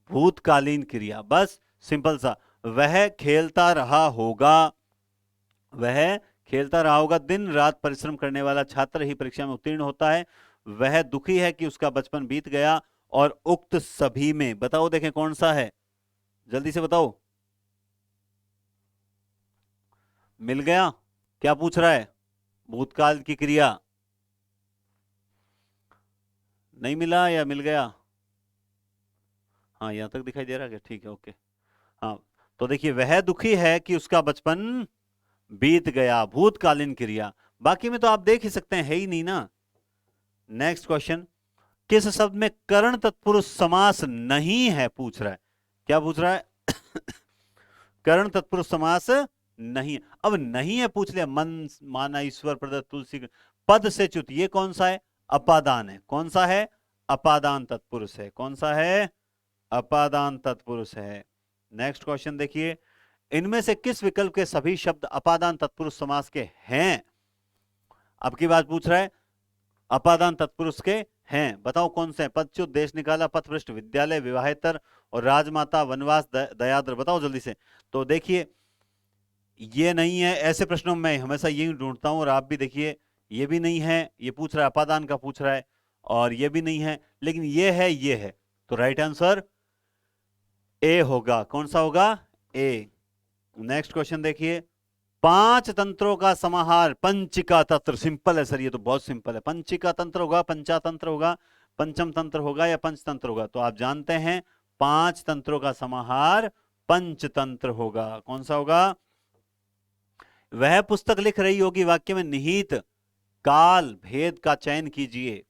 भूतकालीन क्रिया, बस सिंपल सा। वह खेलता रहा होगा, वह खेलता रहा होगा। दिन रात परिश्रम करने वाला छात्र ही परीक्षा में उत्तीर्ण होता है। वह दुखी है कि उसका बचपन बीत गया। और उक्त सभी में बताओ, देखें कौन सा है, जल्दी से बताओ। मिल गया? क्या पूछ रहा है? भूतकाल की क्रिया। नहीं मिला या मिल गया? हाँ, यहां तक दिखाई दे रहा है, ठीक है, ओके। हाँ, तो देखिए वह दुखी है कि उसका बचपन बीत गया, भूतकालीन क्रिया। बाकी में तो आप देख ही सकते हैं, है ही नहीं ना। नेक्स्ट क्वेश्चन, किस शब्द में कर्ण तत्पुरुष समास नहीं है? पूछ रहा है, क्या पूछ रहा है? कर्ण तत्पुरुष समास नहीं है। अब नहीं है पूछ लिया, मन माना ईश्वर प्रदत्त तुलसी पद से च्युत, ये कौन सा है? अपादान है। कौन सा है? अपादान तत्पुरुष है। कौन सा है? अपादान तत्पुरुष है। नेक्स्ट क्वेश्चन देखिए, इनमें से किस विकल्प के सभी शब्द अपादान तत्पुरुष समास के हैं? अब की बात पूछ रहा है, अपादान तत्पुरुष के हैं, बताओ कौन से हैं? पदच्युत, देश निकाला, पथभ्रष्ट, विद्यालय, विवाहेतर और राजमाता, वनवास, दयाद्र। बताओ जल्दी से। तो देखिए ये नहीं है, ऐसे प्रश्नों में मैं हमेशा यही ढूंढता हूं, और आप भी देखिए ये भी नहीं है, ये पूछ रहा है अपादान का पूछ रहा है, और ये भी नहीं है, लेकिन ये है, ये है। तो राइट आंसर ए होगा। कौन सा होगा? ए। नेक्स्ट क्वेश्चन देखिए, 5 तंत्रों का समाहार पंचिका तंत्र। सिंपल है सर, ये तो बहुत सिंपल है। पंचिका तंत्र होगा, पंचातंत्र होगा, पंचम तंत्र होगा या पंचतंत्र होगा? तो आप जानते हैं 5 तंत्रों का समाहार पंचतंत्र होगा। कौन सा होगा? वह पुस्तक लिख रही होगी, वाक्य में निहित काल भेद का चयन कीजिए।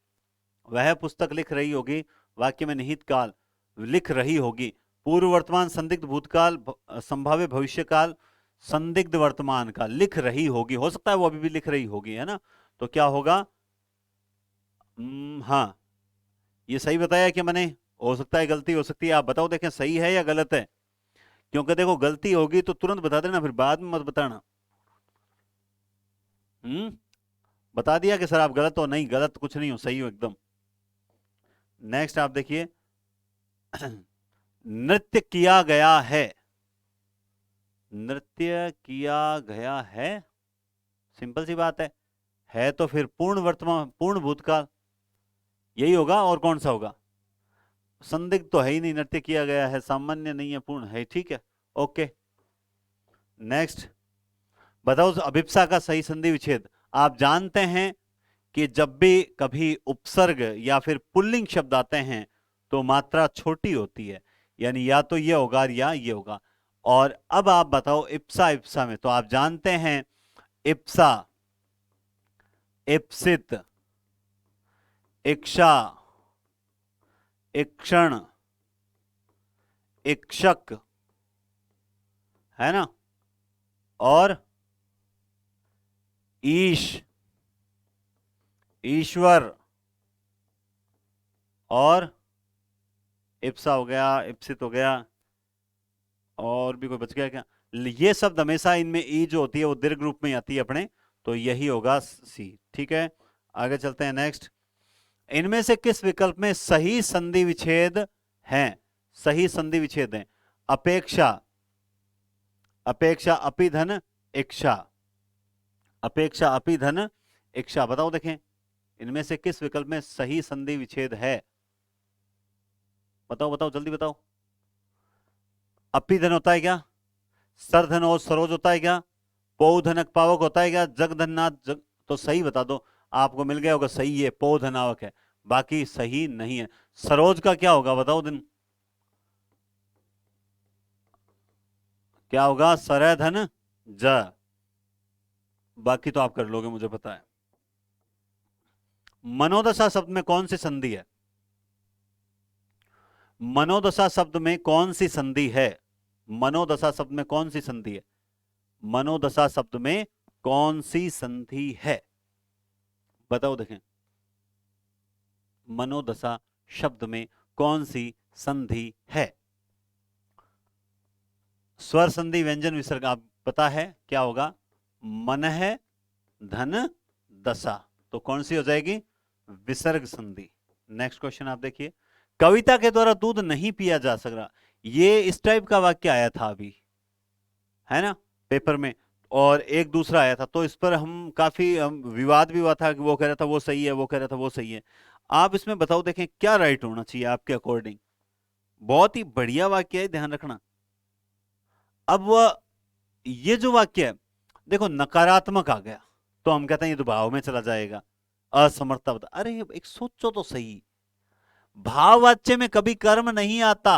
वह पुस्तक लिख रही होगी, वाक्य में निहित काल लिख रही होगी। पूर्व वर्तमान, संदिग्ध भूतकाल, संभाव्य भविष्यकाल, संदिग्ध वर्तमान काल। लिख रही होगी, हो सकता है वो अभी भी लिख रही होगी, है ना? तो क्या होगा? हाँ, ये सही बताया कि मैंने? हो सकता है गलती हो सकती है, आप बताओ देखें सही है या गलत है। क्योंकि देखो गलती होगी तो तुरंत बता देना, फिर बाद में मत बताना। बता दिया कि सर आप गलत हो, नहीं गलत कुछ नहीं हो, सही हो एकदम। नेक्स्ट आप देखिए, नृत्य किया गया है। नृत्य किया गया है, सिंपल सी बात है तो फिर पूर्ण वर्तमान, पूर्ण भूतकाल यही होगा। और कौन सा होगा? संदिग्ध तो है ही नहीं, नृत्य किया गया है, सामान्य नहीं है, पूर्ण है, ठीक है, ओके। नेक्स्ट बताओ, अभिप्सा का सही संधि विच्छेद। आप जानते हैं कि जब भी कभी उपसर्ग या फिर पुल्लिंग शब्द आते हैं तो मात्रा छोटी होती है, यानी या तो ये होगा या ये होगा। और अब आप बताओ इप्सा, इप्सा में तो आप जानते हैं इप्सा, इप्सित, इक्षा, इक्षण, इक्षक, है ना? और ईश, ईश्वर, और इप्सा हो गया, इप्सित हो गया, और भी कोई बच गया क्या? ये शब्द हमेशा इनमें ई जो होती है वो दीर्घ रूप में आती है अपने, तो यही होगा सी। ठीक है, आगे चलते हैं नेक्स्ट। इनमें से किस विकल्प में सही संधि विच्छेद है? सही संधि विच्छेद है। अपेक्षा, अपेक्षा अपिधन इच्छा, अपेक्षा अपिधन इच्छा। बताओ देखें, इनमें से किस विकल्प में सही संधि विच्छेद है? बताओ बताओ जल्दी बताओ। अपिधन होता है क्या? सरधन और सरोज होता है क्या? पौधनक पावक होता है क्या? जगधननाथ जग, तो सही बता दो। आपको मिल गया होगा सही है, पौधनावक है, बाकी सही नहीं है। सरोज का क्या होगा बताओ दिन? क्या होगा? सरधन ज। बाकी तो आप कर लोगे, मुझे पता है। मनोदशा शब्द में कौन सी संधि है? मनोदशा शब्द में कौन सी संधि है? मनोदशा शब्द में कौन सी संधि है? मनोदशा शब्द में कौन सी संधि है? बताओ देखें, मनोदशा शब्द में कौन सी संधि है? स्वर संधि व्यंजन विसर्ग, आप पता है क्या होगा? मन है धन दशा, तो कौन सी हो जाएगी? विसर्ग संधि। नेक्स्ट क्वेश्चन आप देखिए। कविता के द्वारा दूध नहीं पिया जा सकता, ये इस टाइप का वाक्य आया था अभी, है ना, पेपर में। और एक दूसरा आया था, तो इस पर हम काफी विवाद भी हुआ था कि वो कह रहा था वो सही है, वो कह रहा था वो सही है। आप इसमें बताओ देखें क्या राइट होना चाहिए आपके अकॉर्डिंग। बहुत ही बढ़िया वाक्य है, ध्यान रखना। अब वह ये जो वाक्य है, देखो नकारात्मक आ गया तो हम कहते हैं ये तो भाव में चला जाएगा, असमर्थता बता। अरे एक सोचो तो सही, भाववाच्य में कभी कर्म नहीं आता।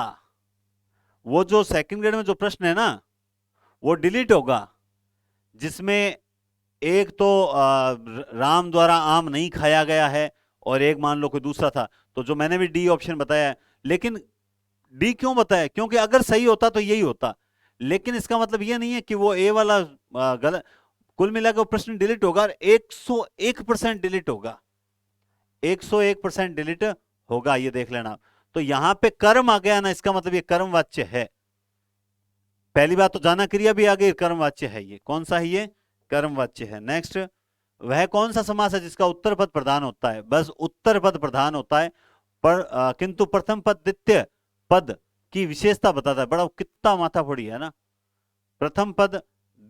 वो जो सेकंड ग्रेड में जो प्रश्न है ना, वो डिलीट होगा, जिसमें एक तो राम द्वारा आम नहीं खाया गया है, और एक मान लो कोई दूसरा था, तो जो मैंने भी डी ऑप्शन बताया है। लेकिन डी क्यों बताया? क्योंकि अगर सही होता तो यही होता, लेकिन इसका मतलब यह नहीं है कि वो ए वाला गलत। कुल मिलाकर प्रश्न डिलीट होगा, 101% डिलीट होगा, 101% डिलीट होगा, ये देख लेना। तो यहां पे कर्म आ गया ना, इसका मतलब ये कर्म वाच्य है। पहली बात तो जाना क्रिया भी आ गई, कर्म वाच्य है। ये कौन सा है? ये कर्म वाच्य है। नेक्स्ट, वह कौन सा समास है जिसका उत्तर पद प्रधान होता है? बस उत्तर पद प्रधान होता है, पर किंतु प्रथम पद द्वितीय पद की विशेषता बताता है। बड़ा कितना माथा फोड़ी है ना, प्रथम पद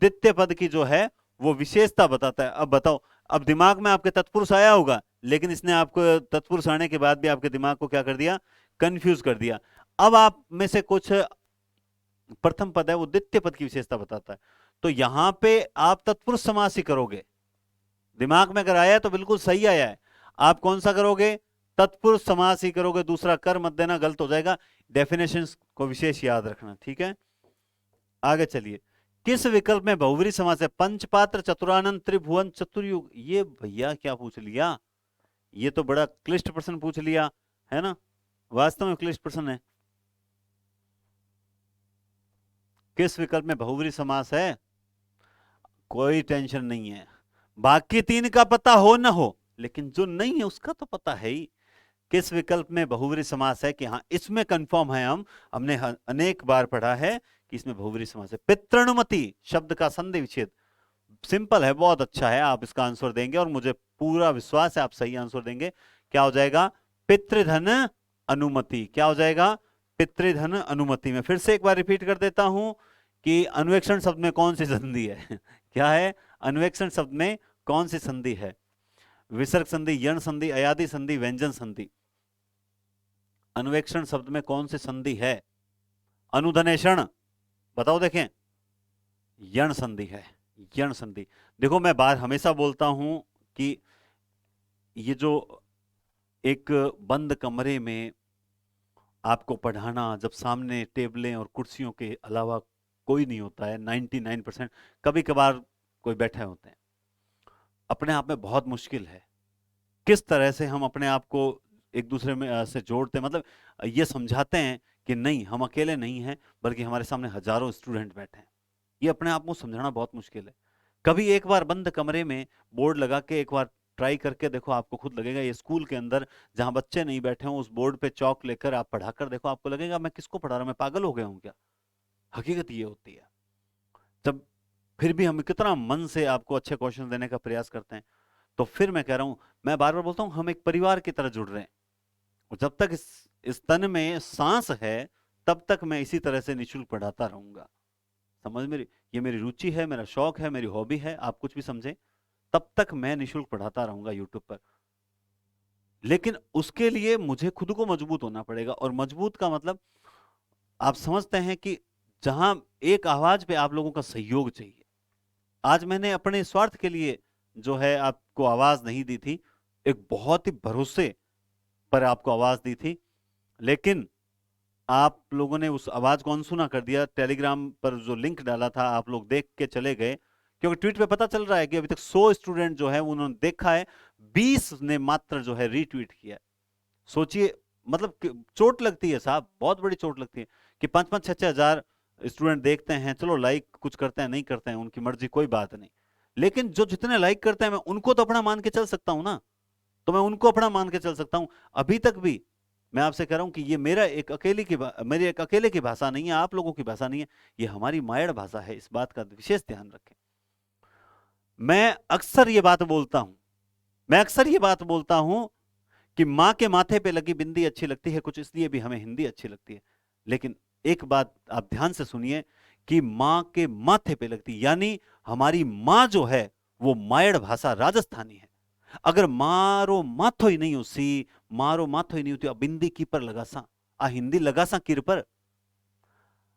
द्वितीय पद की जो है वो विशेषता बताता है। अब बताओ, अब दिमाग में आपके तत्पुरुष आया होगा, लेकिन इसने आपको तत्पुरुष आने के बाद भी आपके दिमाग को क्या कर दिया? कंफ्यूज कर दिया। अब आप में से कुछ, प्रथम पद है वो द्वितीय पद की विशेषता बताता है, तो यहां पे आप तत्पुरुष समास ही करोगे। दिमाग में अगर आया है तो बिल्कुल सही आया है। आप कौन सा करोगे? तत्पुरुष समास ही करोगे, दूसरा कर मत देना, गलत हो जाएगा। डेफिनेशंस को विशेष याद रखना, ठीक है। आगे चलिए। किस विकल्प में बहुव्रीहि समास है? पंचपात्र, चतुरानन, त्रिभुवन, चतुर्युग। ये भैया क्या पूछ लिया, ये तो बड़ा क्लिष्ट प्रश्न पूछ लिया, है ना, वास्तव में क्लिष्ट प्रश्न है। किस विकल्प में बहुव्रीहि समास है? कोई टेंशन नहीं है, बाकी तीन का पता हो ना हो, लेकिन जो नहीं है उसका तो पता है ही। किस विकल्प में बहुव्रीहि समास है? कि हाँ इसमें कंफर्म है, हमने अनेक बार पढ़ा है कि इसमें बहुव्रीहि समास है। पितृनुमति शब्द का संधि विच्छेद, सिंपल है, बहुत अच्छा है, आप इसका आंसर देंगे और मुझे पूरा विश्वास है आप सही आंसर देंगे। क्या हो जाएगा? पितृधन अनुमति। क्या हो जाएगा? पितृधन अनुमति। में फिर से एक बार रिपीट कर देता हूं कि अन्वेक्षण शब्द में कौन सी संधि है? क्या है? अन्वेक्षण शब्द में कौन सी संधि है? विसर्ग संधि, यण संधि, अयादि संधि, व्यंजन संधि। अन्वेक्षण शब्द में कौन सी संधि है? अनुधनेषण, बताओ देखें। यण संधि है, यण संधि। देखो मैं बात हमेशा बोलता हूं कि ये जो एक बंद कमरे में आपको पढ़ाना, जब सामने टेबलें और कुर्सियों के अलावा कोई नहीं होता है, 99%, कभी कभार कोई बैठे होते हैं, अपने आप में बहुत मुश्किल है। किस तरह से हम अपने आप को एक दूसरे में से जोड़ते हैं, मतलब ये समझाते हैं कि नहीं हम अकेले नहीं हैं, बल्कि हमारे सामने हजारों स्टूडेंट बैठे हैं। ये अपने आप को समझाना बहुत मुश्किल है। कभी एक बार बंद कमरे में बोर्ड लगा के एक बार ट्राई करके देखो, आपको खुद लगेगा। ये स्कूल के अंदर जहां बच्चे नहीं बैठे हों, उस बोर्ड पे चौक लेकर आप पढ़ाकर देखो, आपको लगेगा मैं किसको पढ़ा रहा हूं, मैं पागल हो गया हूं क्या? हकीकत ये होती है। फिर भी हम कितना मन से आपको अच्छे क्वेश्चन देने का प्रयास करते हैं। तो फिर मैं कह रहा हूं, मैं बार बार बोलता हूं, हम एक परिवार की तरह जुड़ रहे हैं। और जब तक इस तन में सांस है, तब तक मैं इसी तरह से निःशुल्क पढ़ाता रहूंगा। समझ मेरी, ये मेरी रुचि है, मेरा शौक है, मेरी हॉबी है, आप कुछ भी समझे, तब तक मैं निःशुल्क पढ़ाता रहूंगा यूट्यूब पर। लेकिन उसके लिए मुझे खुद को मजबूत होना पड़ेगा, और मजबूत का मतलब आप समझते हैं कि जहां एक आवाज पे आप लोगों का सहयोग चाहिए। आज मैंने अपने स्वार्थ के लिए जो है आपको आवाज नहीं दी थी, एक बहुत ही भरोसे पर आपको आवाज दी थी, लेकिन आप लोगों ने उस आवाज को अनसुना कर दिया। टेलीग्राम पर जो लिंक डाला था आप लोग देख के चले गए, क्योंकि ट्वीट पे पता चल रहा है कि अभी तक 100 स्टूडेंट जो है उन्होंने देखा है, 20 ने मात्र जो है रीट्वीट किया। सोचिए, मतलब चोट लगती है साहब, बहुत बड़ी चोट लगती है कि 5-5, 6-6 हजार स्टूडेंट देखते हैं, चलो लाइक कुछ करते हैं नहीं करते हैं उनकी मर्जी, कोई बात नहीं। लेकिन जो जितने लाइक करते हैं, मैं उनको तो अपना मान के चल सकता हूं ना, तो मैं उनको अपना मान के चल सकता हूं। अभी तक भी मैं आपसे कह रहा हूं कि ये मेरा एक अकेले की मेरे एक अकेले की भाषा नहीं है, आप लोगों की भाषा नहीं है, ये हमारी मायड़ भाषा है। इस बात का विशेष ध्यान रखें। मैं अक्सर ये बात बोलता हूं, मैं अक्सर ये बात बोलता हूं कि माँ के माथे पे लगी बिंदी अच्छी लगती है, कुछ इसलिए भी हमें हिंदी अच्छी लगती है। लेकिन एक बात आप ध्यान से सुनिए कि माँ के माथे पे लगती, यानी हमारी माँ जो है वो मायड़ भाषा राजस्थानी है। अगर मारो माथो ही नहीं उसी, मारो माथो ही नहीं होती, बिंदी की पर लगासा, आ हिंदी लगासा किर पर।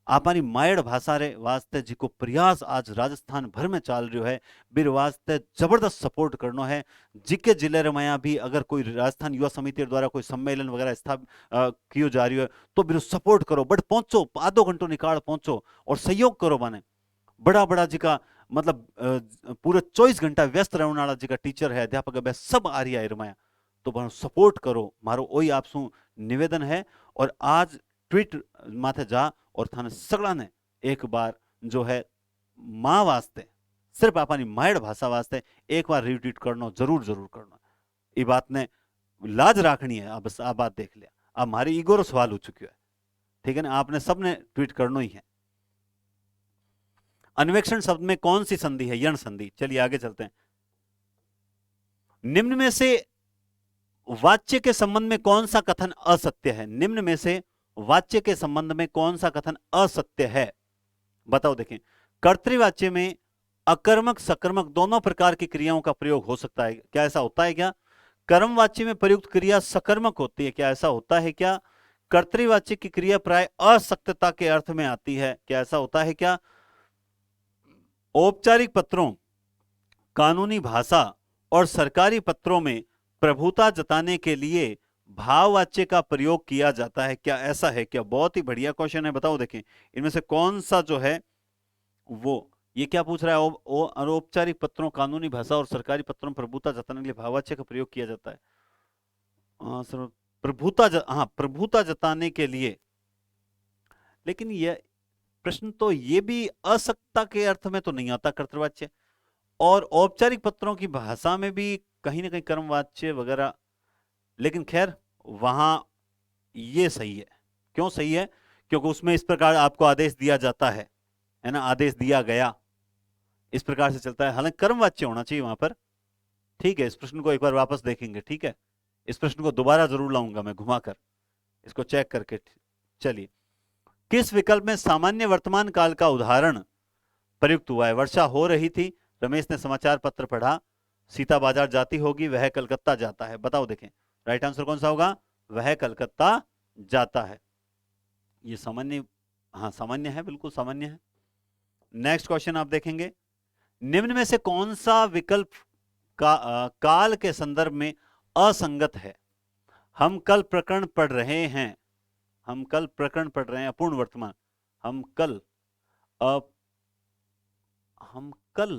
आपानी मायड़ भाषा रे वास्ते जिको प्रयास आज राजस्थान भर में चाल रही है, बिर वास्ते जबरदस्त सपोर्ट करनो है। जिके जिले रे माया भी अगर कोई राजस्थान युवा समिति द्वारा कोई सम्मेलन वगैरह स्थापित कियो जा रही है, तो बिर सपोर्ट करो, बट पहुंचो, आधो घंटो निकाल पहुंचो और सहयोग करो। माने बड़ा बड़ा जी का मतलब पूरे 24 घंटा व्यस्त रहने वाला जी का टीचर है, अध्यापक है, सब आ रही है रमाया, तो बनो सपोर्ट करो मारो, वही आपसू निवेदन है। और आज ट्वीट माथे जा और थाने सगड़ा ने एक बार जो है माँ वास्ते, सिर्फ अपनी मायड़ भाषा वास्ते एक बार रिट्वीट करना जरूर जरूर करना। ये बात ने लाज राखनी है। बस आ बात देख लिया, अब हमारी ईगो रो सवाल हो चुकी है, ठीक है ना, आपने सबने ट्वीट करना ही है। अन्वेक्षण शब्द में कौन सी संधि है? यण संधि। चलिए आगे चलते हैं। निम्न में से वाच्य के संबंध में कौन सा कथन असत्य है? निम्न में से वाच्य के संबंध में कौन सा कथन असत्य है? बताओ। देखें, कर्तृवाच्य में अकर्मक सकर्मक दोनों प्रकार की क्रियाओं का प्रयोग हो सकता है। क्या ऐसा होता है क्या? कर्मवाच्य में प्रयुक्त क्रिया सकर्मक होती है। क्या ऐसा होता है क्या? कर्तृवाच्य की क्रिया प्राय असक्तता के अर्थ में आती है। क्या ऐसा होता है क्या? औपचारिक पत्रों, कानूनी भाषा और सरकारी पत्रों में प्रभुता जताने के लिए भाववाच्य का प्रयोग किया जाता है। क्या ऐसा है क्या? बहुत ही बढ़िया क्वेश्चन है। बताओ। देखें, इनमें से कौन सा जो है वो, ये क्या पूछ रहा है? अनौपचारिक पत्रों, कानूनी भाषा और सरकारी पत्रों में प्रभुता जताने के लिए भाववाच्य का प्रयोग किया जाता है। सर, हाँ, प्रभुता जताने के लिए। लेकिन यह प्रश्न तो ये भी असक्ता के अर्थ में तो नहीं आता कर्तृवाच्य, और औपचारिक पत्रों की भाषा में भी कहीं ना कहीं कर्मवाच्य वगैरह। लेकिन खैर, वहां ये सही है। क्यों सही है? क्योंकि उसमें इस प्रकार आपको आदेश दिया जाता है ना, आदेश दिया गया, इस प्रकार से चलता है। हालांकि कर्मवाच्य होना चाहिए वहां पर। ठीक है, इस प्रश्न को एक बार वापस देखेंगे। ठीक है, इस प्रश्न को दोबारा जरूर लाऊंगा मैं घुमाकर, इसको चेक करके। चलिए, किस विकल्प में सामान्य वर्तमान काल का उदाहरण प्रयुक्त हुआ है? वर्षा हो रही थी, रमेश ने समाचार पत्र पढ़ा, सीता बाजार जाती होगी, वह कलकत्ता जाता है। बताओ। देखें, राइट आंसर कौन सा होगा? वह कलकत्ता जाता है। ये सामान्य, हाँ सामान्य है, बिल्कुल सामान्य है। नेक्स्ट क्वेश्चन आप देखेंगे, निम्न में से कौन सा विकल्प काल के संदर्भ में असंगत है? हम कल प्रकरण पढ़ रहे हैं, हम कल प्रकरण पढ़ रहे हैं, अपूर्ण वर्तमान। हम कल हम कल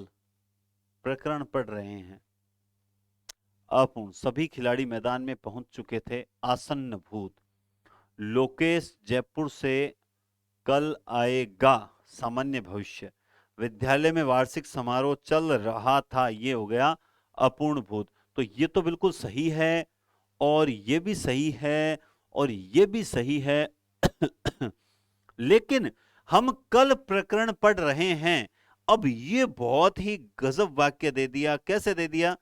प्रकरण पढ़ रहे हैं, अपूर्ण। सभी खिलाड़ी मैदान में पहुंच चुके थे, आसन्न भूत। लोकेश जयपुर से कल आएगा, सामान्य भविष्य। विद्यालय में वार्षिक समारोह चल रहा था, ये हो गया अपूर्ण भूत। तो ये तो बिल्कुल सही है, और ये भी सही है, और ये भी सही है। लेकिन हम कल प्रकरण पढ़ रहे हैं, अब ये बहुत ही गजब वाक्य दे दिया, कैसे दे दिया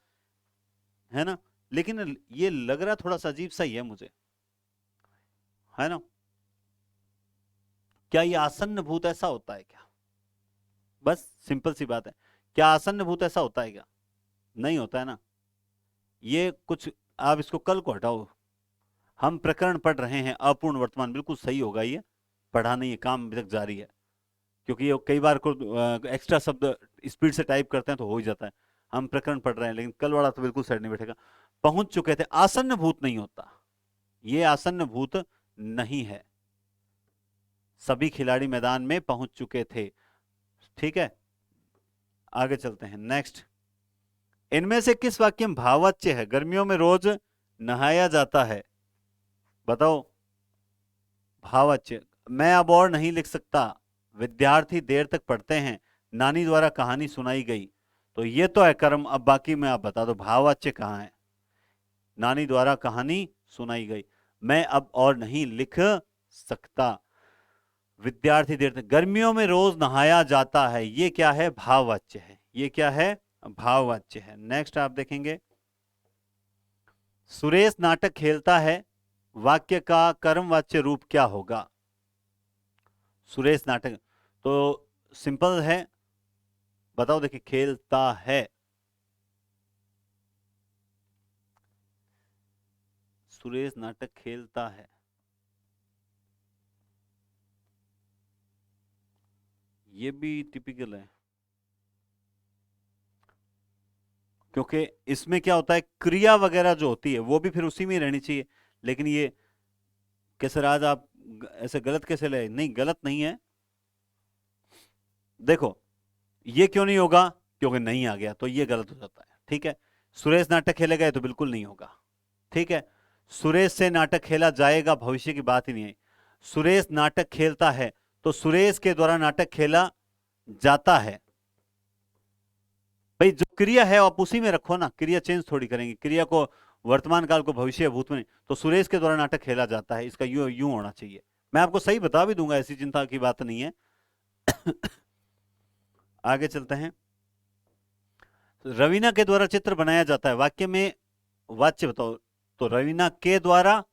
है ना, लेकिन ये लग रहा थोड़ा सा अजीब सा ही है मुझे, है ना। क्या ये आसन्न भूत ऐसा होता है क्या? बस सिंपल सी बात है, क्या आसन्न भूत ऐसा होता है क्या? नहीं होता है ना। ये कुछ, आप इसको कल को हटाओ, हम प्रकरण पढ़ रहे हैं अपूर्ण वर्तमान, बिल्कुल सही होगा ये, पढ़ा नहीं है, काम अभी तक जारी है, क्योंकि ये कई बार को एक्स्ट्रा शब्द स्पीड से टाइप करते हैं तो हो ही जाता है। हम प्रकरण पढ़ रहे हैं, लेकिन कल वाला तो बिल्कुल सेट नहीं बैठेगा। पहुंच चुके थे, आसन्न भूत नहीं होता, ये आसन्न भूत नहीं है। सभी खिलाड़ी मैदान में पहुंच चुके थे, ठीक है। आगे चलते हैं, नेक्स्ट। इनमें से किस वाक्य में भाववाच्य है? गर्मियों में रोज नहाया जाता है, बताओ। भाववाच्य, मैं अब और नहीं लिख सकता, विद्यार्थी देर तक पढ़ते हैं, नानी द्वारा कहानी सुनाई गई। तो ये तो है कर्म, अब बाकी में आप बता दो भाववाच्य कहाँ है। नानी द्वारा कहानी सुनाई गई, मैं अब और नहीं लिख सकता, विद्यार्थी देर तक, गर्मियों में रोज नहाया जाता है, ये क्या है? भाववाच्य है। ये क्या है? भाववाच्य है। नेक्स्ट आप देखेंगे, सुरेश नाटक खेलता है, वाक्य का कर्मवाच्य रूप क्या होगा? सुरेश नाटक, तो सिंपल है, बताओ, देखिए, खेलता है, सुरेश नाटक खेलता है, ये भी टिपिकल है, क्योंकि इसमें क्या होता है, क्रिया वगैरह जो होती है वो भी फिर उसी में ही रहनी चाहिए। लेकिन ये कैसे राज, आप ऐसे गलत कैसे ले? नहीं, गलत नहीं है, देखो, ये क्यों नहीं होगा? क्योंकि नहीं आ गया, तो ये गलत हो जाता है, ठीक है। सुरेश नाटक खेलेगा, तो बिल्कुल नहीं होगा, ठीक है। सुरेश से नाटक खेला जाएगा, भविष्य की बात ही नहीं है। सुरेश नाटक खेलता है, तो सुरेश के द्वारा नाटक खेला जाता है। भाई जो क्रिया है आप उसी में रखो ना, क्रिया चेंज थोड़ी करेंगे, क्रिया को वर्तमान काल को भविष्य भूत में नहीं। तो सुरेश के द्वारा नाटक खेला जाता है, इसका यूं यूं होना चाहिए। मैं आपको सही बता भी दूंगा, ऐसी चिंता की बात नहीं है। आगे चलते हैं, रवीना के द्वारा चित्र बनाया जाता है, वाक्य में वाच्य बताओ। तो रवीना के द्वारा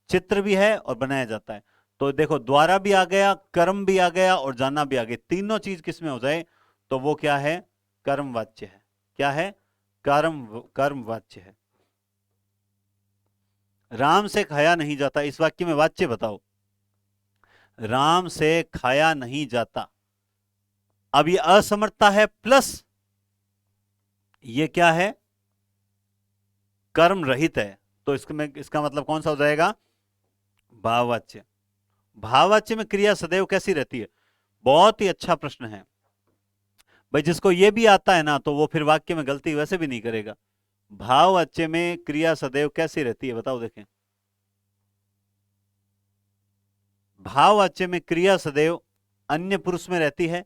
चित्र भी है और बनाया जाता है, तो देखो, द्वारा भी आ गया, कर्म भी आ गया और जाना भी आ गया, तीनों चीज किसमें हो जाए तो वो क्या है? कर्म वाच्य है। क्या है? कर्म वाच्य है। राम से खाया नहीं जाता, इस वाक्य में वाच्य बताओ। राम से खाया नहीं जाता, अब ये असमर्थता है प्लस ये क्या है? कर्म रहित है, तो इसका मतलब कौन सा हो जाएगा? भाववाच्य। भाववाच्य में क्रिया सदैव कैसी रहती है? बहुत ही अच्छा प्रश्न है भाई, जिसको ये भी आता है ना तो वो फिर वाक्य में गलती वैसे भी नहीं करेगा। भाववाच्य में क्रिया सदैव कैसी रहती है, बताओ देखें। भाववाच्य में क्रिया सदैव अन्य पुरुष में रहती है,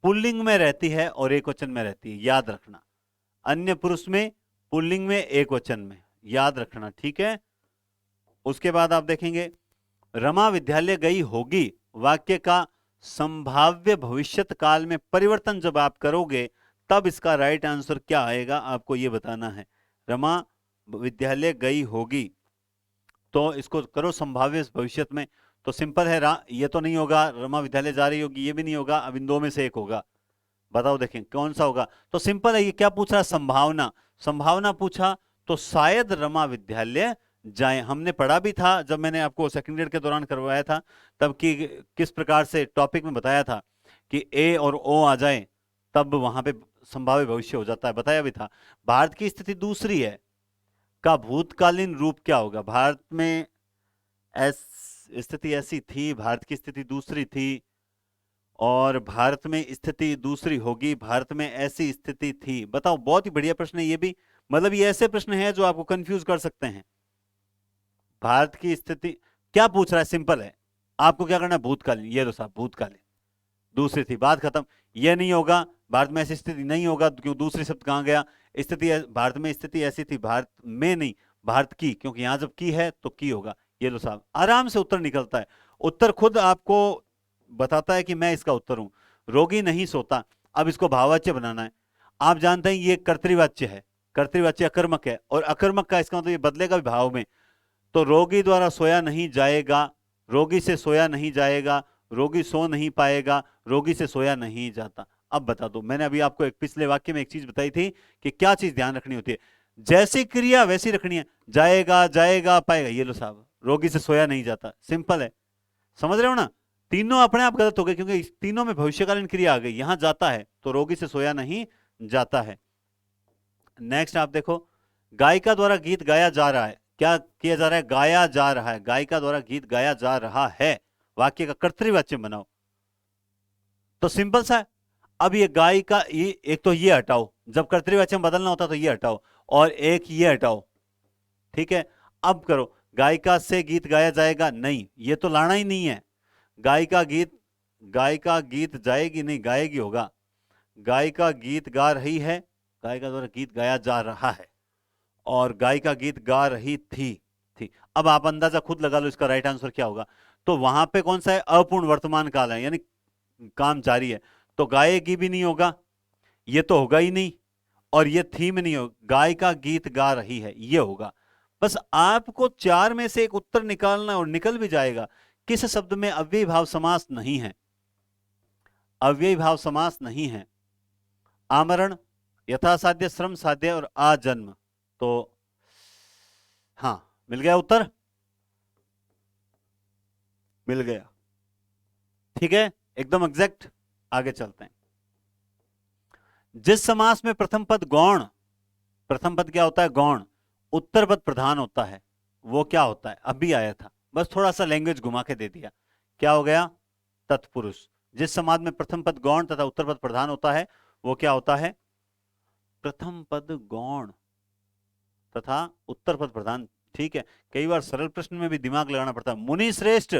पुल्लिंग में रहती है और एकवचन में रहती है, याद रखना। अन्य पुरुष में, पुल्लिंग में, एकवचन में, याद रखना, ठीक है। उसके बाद आप देखेंगे, रमा विद्यालय गई होगी, वाक्य का संभाव्य भविष्यत काल में परिवर्तन जब आप करोगे तब इसका राइट आंसर क्या आएगा, आपको यह बताना है। रमा विद्यालय गई होगी, तो इसको करो संभाव्य भविष्यत में, तो सिंपल है, ये तो नहीं होगा, रमा विद्यालय जा रही होगी, ये भी नहीं होगा, अब इन दो में से एक होगा, बताओ देखें कौन सा होगा। तो सिंपल है, ये क्या पूछ रहा है? संभावना। संभावना पूछा, तो शायद रमा विद्यालय जाए। हमने पढ़ा भी था जब मैंने आपको सेकंड ईयर के दौरान करवाया था, तब कि किस प्रकार से टॉपिक में बताया था कि ए और ओ आ जाए तब वहां पे संभाव्य भविष्य हो जाता है, बताया भी था। भारत की स्थिति दूसरी है का भूतकालीन रूप क्या होगा? भारत में स्थिति ऐसी थी, भारत की स्थिति दूसरी थी, और भारत में स्थिति दूसरी होगी, भारत में ऐसी स्थिति थी, बताओ। बहुत ही बढ़िया प्रश्न है ये भी, मतलब ये ऐसे प्रश्न है जो आपको कंफ्यूज कर सकते हैं। भारत की स्थिति क्या पूछ रहा है? सिंपल है, आपको क्या करना है? भूतकालीन, ये लो साहब, भूतकालीन दूसरी थी, बात खत्म। ये नहीं होगा, भारत में ऐसी स्थिति नहीं होगा, क्यों? दूसरी शब्द कहां गया? स्थिति, भारत में स्थिति ऐसी थी, भारत में नहीं, भारत की, क्योंकि यहां जब की है तो की होगा। ये लो साहब, आराम से उत्तर निकलता है, उत्तर खुद आपको बताता है कि मैं इसका उत्तर हूं। रोगी नहीं सोता, अब इसको भाववाच्य बनाना है। आप जानते हैं ये कर्तृवाच्य है, कर्तृवाच्य अकर्मक है, और अकर्मक का इसका मतलब ये बदलेगा भी भाव में। तो रोगी द्वारा सोया नहीं जाएगा, रोगी से सोया नहीं जाएगा, रोगी सो नहीं पाएगा, रोगी से सोया नहीं जाता। अब बता दो, मैंने अभी आपको एक पिछले वाक्य में एक चीज बताई थी कि क्या चीज ध्यान रखनी होती है, जैसी क्रिया वैसी रखनी है। जाएगा, जाएगा, पाएगा, ये लो साहब, रोगी से सोया नहीं जाता, सिंपल है। समझ रहे हो ना? तीनों अपने आप गलत हो गए, क्योंकि इस तीनों में भविष्यकालीन क्रिया आ गई। यहां जाता है तो रोगी से सोया नहीं जाता है। नेक्स्ट आप देखो, गायिका द्वारा गीत गाया जा रहा है। क्या किया जा रहा है? गाया जा रहा है। गायिका द्वारा गीत गाया जा रहा है, वाक्य का कर्तृवाच्य बनाओ। तो सिंपल सा है। अब ये गायिका, ये एक तो ये हटाओ, जब कर्तृवाच्य में बदलना होता तो ये हटाओ, और एक ये हटाओ, ठीक है। अब करो, गायिका से गीत गाया जाएगा, नहीं, ये तो लाना ही नहीं है। गायिका गीत जाएगी नहीं, गाएगी होगा। गायिका गीत गा रही है, गायिका द्वारा गीत गाया जा रहा है, और गायिका गीत गा रही थी। अब आप अंदाजा खुद लगा लो इसका राइट आंसर क्या होगा। तो वहां पे कौन सा है? अपूर्ण वर्तमान काल है, यानी काम जारी है। तो गाएगी भी नहीं होगा, ये तो होगा ही नहीं, और ये थी में नहीं होगा। गायिका गीत गा रही है, ये होगा। बस आपको चार में से एक उत्तर निकालना, और निकल भी जाएगा। किस शब्द में अव्ययी भाव समास नहीं है? अव्ययी भाव समास नहीं है। आमरण, यथासाध्य, श्रम साध्य और आजन्म। तो हाँ, मिल गया उत्तर, मिल गया, ठीक है, एकदम एग्जैक्ट। आगे चलते हैं। जिस समास में प्रथम पद गौण, प्रथम पद क्या होता है? गौण, उत्तर पद प्रधान होता है, वो क्या होता है? अभी आया था, बस थोड़ा सा लैंग्वेज घुमा के दे दिया। क्या हो गया? तत्पुरुष। जिस समास में प्रथम पद गौण तथा उत्तर पद प्रधान होता है, वो क्या होता है? प्रथम पद गौण तथा उत्तर पद प्रधान, ठीक है। कई बार सरल प्रश्न में भी दिमाग लगाना पड़ता है। मुनि श्रेष्ठ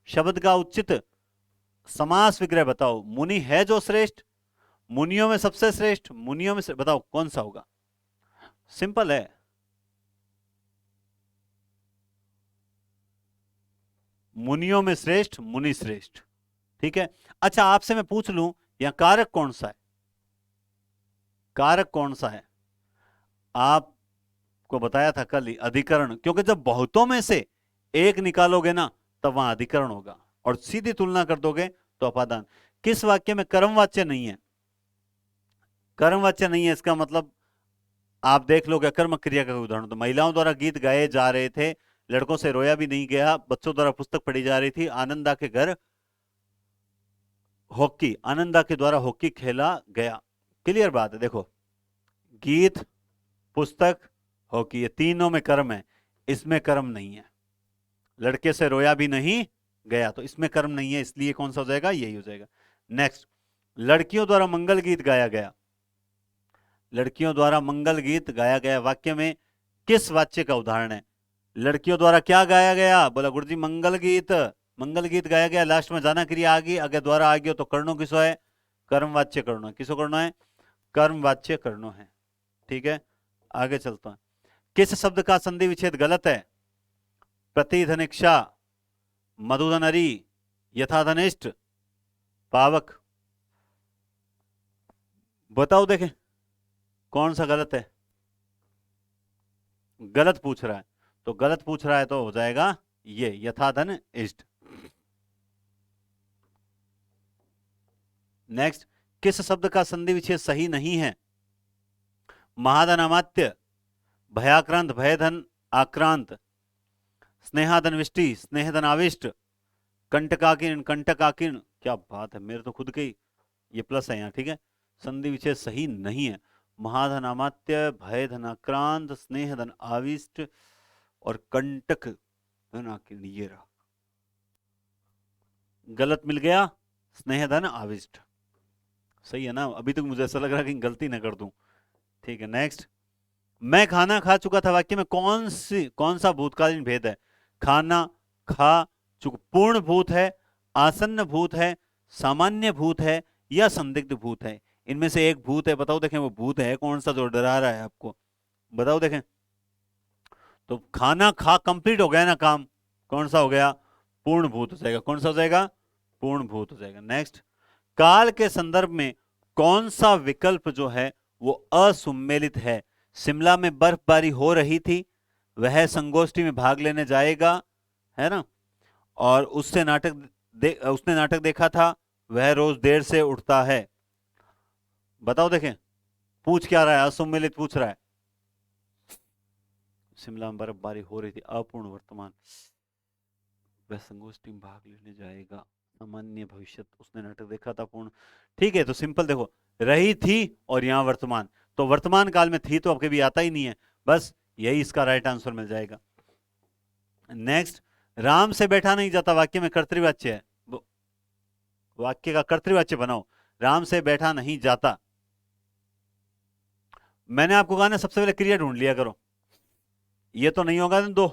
शब्द का उचित समास विग्रह बताओ। मुनि है जो श्रेष्ठ, मुनियों में सबसे श्रेष्ठ, मुनियों में से बताओ कौन सा होगा? सिंपल है, मुनियों में श्रेष्ठ, मुनि श्रेष्ठ, ठीक है। अच्छा, आपसे मैं पूछ लूं, यहां कारक कौन सा है? कारक कौन सा है? आपको बताया था कल ही, अधिकरण, क्योंकि जब बहुतों में से एक निकालोगे ना, तब वहां अधिकरण होगा, और सीधी तुलना कर दोगे तो अपादान। किस वाक्य में कर्मवाच्य नहीं है? कर्मवाच्य नहीं है, इसका मतलब आप देख लोगे अकर्मक क्रिया का उदाहरण। तो महिलाओं द्वारा गीत गाए जा रहे थे, लड़कों से रोया भी नहीं गया, बच्चों द्वारा पुस्तक पढ़ी जा रही थी, आनंदा के घर हॉकी, आनंदा के द्वारा हॉकी खेला गया। क्लियर बात है। देखो, गीत, पुस्तक, हॉकी, ये तीनों में कर्म है, इसमें कर्म नहीं है। लड़के से रोया भी नहीं गया, तो इसमें कर्म नहीं है, इसलिए कौन सा हो जाएगा? यही हो जाएगा। नेक्स्ट, लड़कियों द्वारा मंगल गीत गाया गया। लड़कियों द्वारा मंगल गीत गाया गया वाक्य में किस वाच्य का उदाहरण है? लड़कियों द्वारा क्या गाया गया? बोला गुरुजी मंगल गीत, मंगल गीत गाया गया, लास्ट में जाना क्रिया आ गई, अगर द्वारा आ गया तो कर्णो किसो है? कर्मवाच्य कर्णो। किसो कर्णो है? कर्मवाच्य कर्णो है, ठीक है। आगे चलता है। किस शब्द का संधि विच्छेद गलत है? प्रतिधनिक्षा, मधुधनरी, यथाधनिष्ठ, पावक। बताओ देखें कौन सा गलत है? गलत पूछ रहा है, तो गलत पूछ रहा है तो हो जाएगा ये यथाधन इष्ट। नेक्स्ट, किस शब्द का संधि विच्छेद सही नहीं है? महाधन अमात्य, भयाक्रांत भयधन आक्रांत, स्नेहाधन विष्टि स्नेहधन आविष्ट, कंटकाकीर्ण कंटकाकीर्ण। क्या बात है, मेरे तो खुद के ही ये प्लस है यहाँ, ठीक है। संधि विच्छेद सही नहीं है। महाधन अमात्य, भय धन आक्रांत, स्नेह धन आविष्ट और कंटक धन आकीर्ण, ये रहा गलत मिल गया। स्नेह धन आविष्ट सही है ना? अभी तक मुझे ऐसा लग रहा है कि गलती ना कर दूं, ठीक है। नेक्स्ट, मैं खाना खा चुका था वाक्य में कौन सा भूतकालीन भेद है? खाना खा चुका पूर्ण भूत है, आसन्न भूत है, सामान्य भूत है, या संदिग्ध भूत है? इनमें से एक भूत है, बताओ देखें वो भूत है कौन सा जो डरा रहा है आपको? बताओ देखें। तो खाना खा कंप्लीट हो गया ना काम, कौन सा हो गया? पूर्ण भूत हो जाएगा। कौन सा हो जाएगा? पूर्ण भूत हो जाएगा। नेक्स्ट, काल के संदर्भ में कौन सा विकल्प जो है वो असुमेलित है? शिमला में बर्फबारी हो रही थी, वह संगोष्ठी में भाग लेने जाएगा, है ना, और उसने नाटक देखा था, वह रोज देर से उठता है। बताओ देखें, पूछ क्या रहा है? असुमेलित पूछ रहा है। शिमला में बर्फबारी हो रही थी, अपूर्ण वर्तमान, वह संगोष्ठी में भाग लेने जाएगा, सामान्य भविष्य, उसने नाटक देखा था, पूर्ण। ठीक है, तो सिंपल देखो, रही थी और यहां वर्तमान, तो वर्तमान काल में थी तो अब कभी आता ही नहीं है, बस यही इसका राइट आंसर मिल जाएगा। नेक्स्ट, राम से बैठा नहीं जाता वाक्य में कर्तृवाच्य है, वाक्य का कर्तृवाच्य बनाओ। राम से बैठा नहीं जाता, मैंने आपको कहा ना सबसे पहले क्रिया ढूंढ लिया करो। ये तो नहीं होगा दो,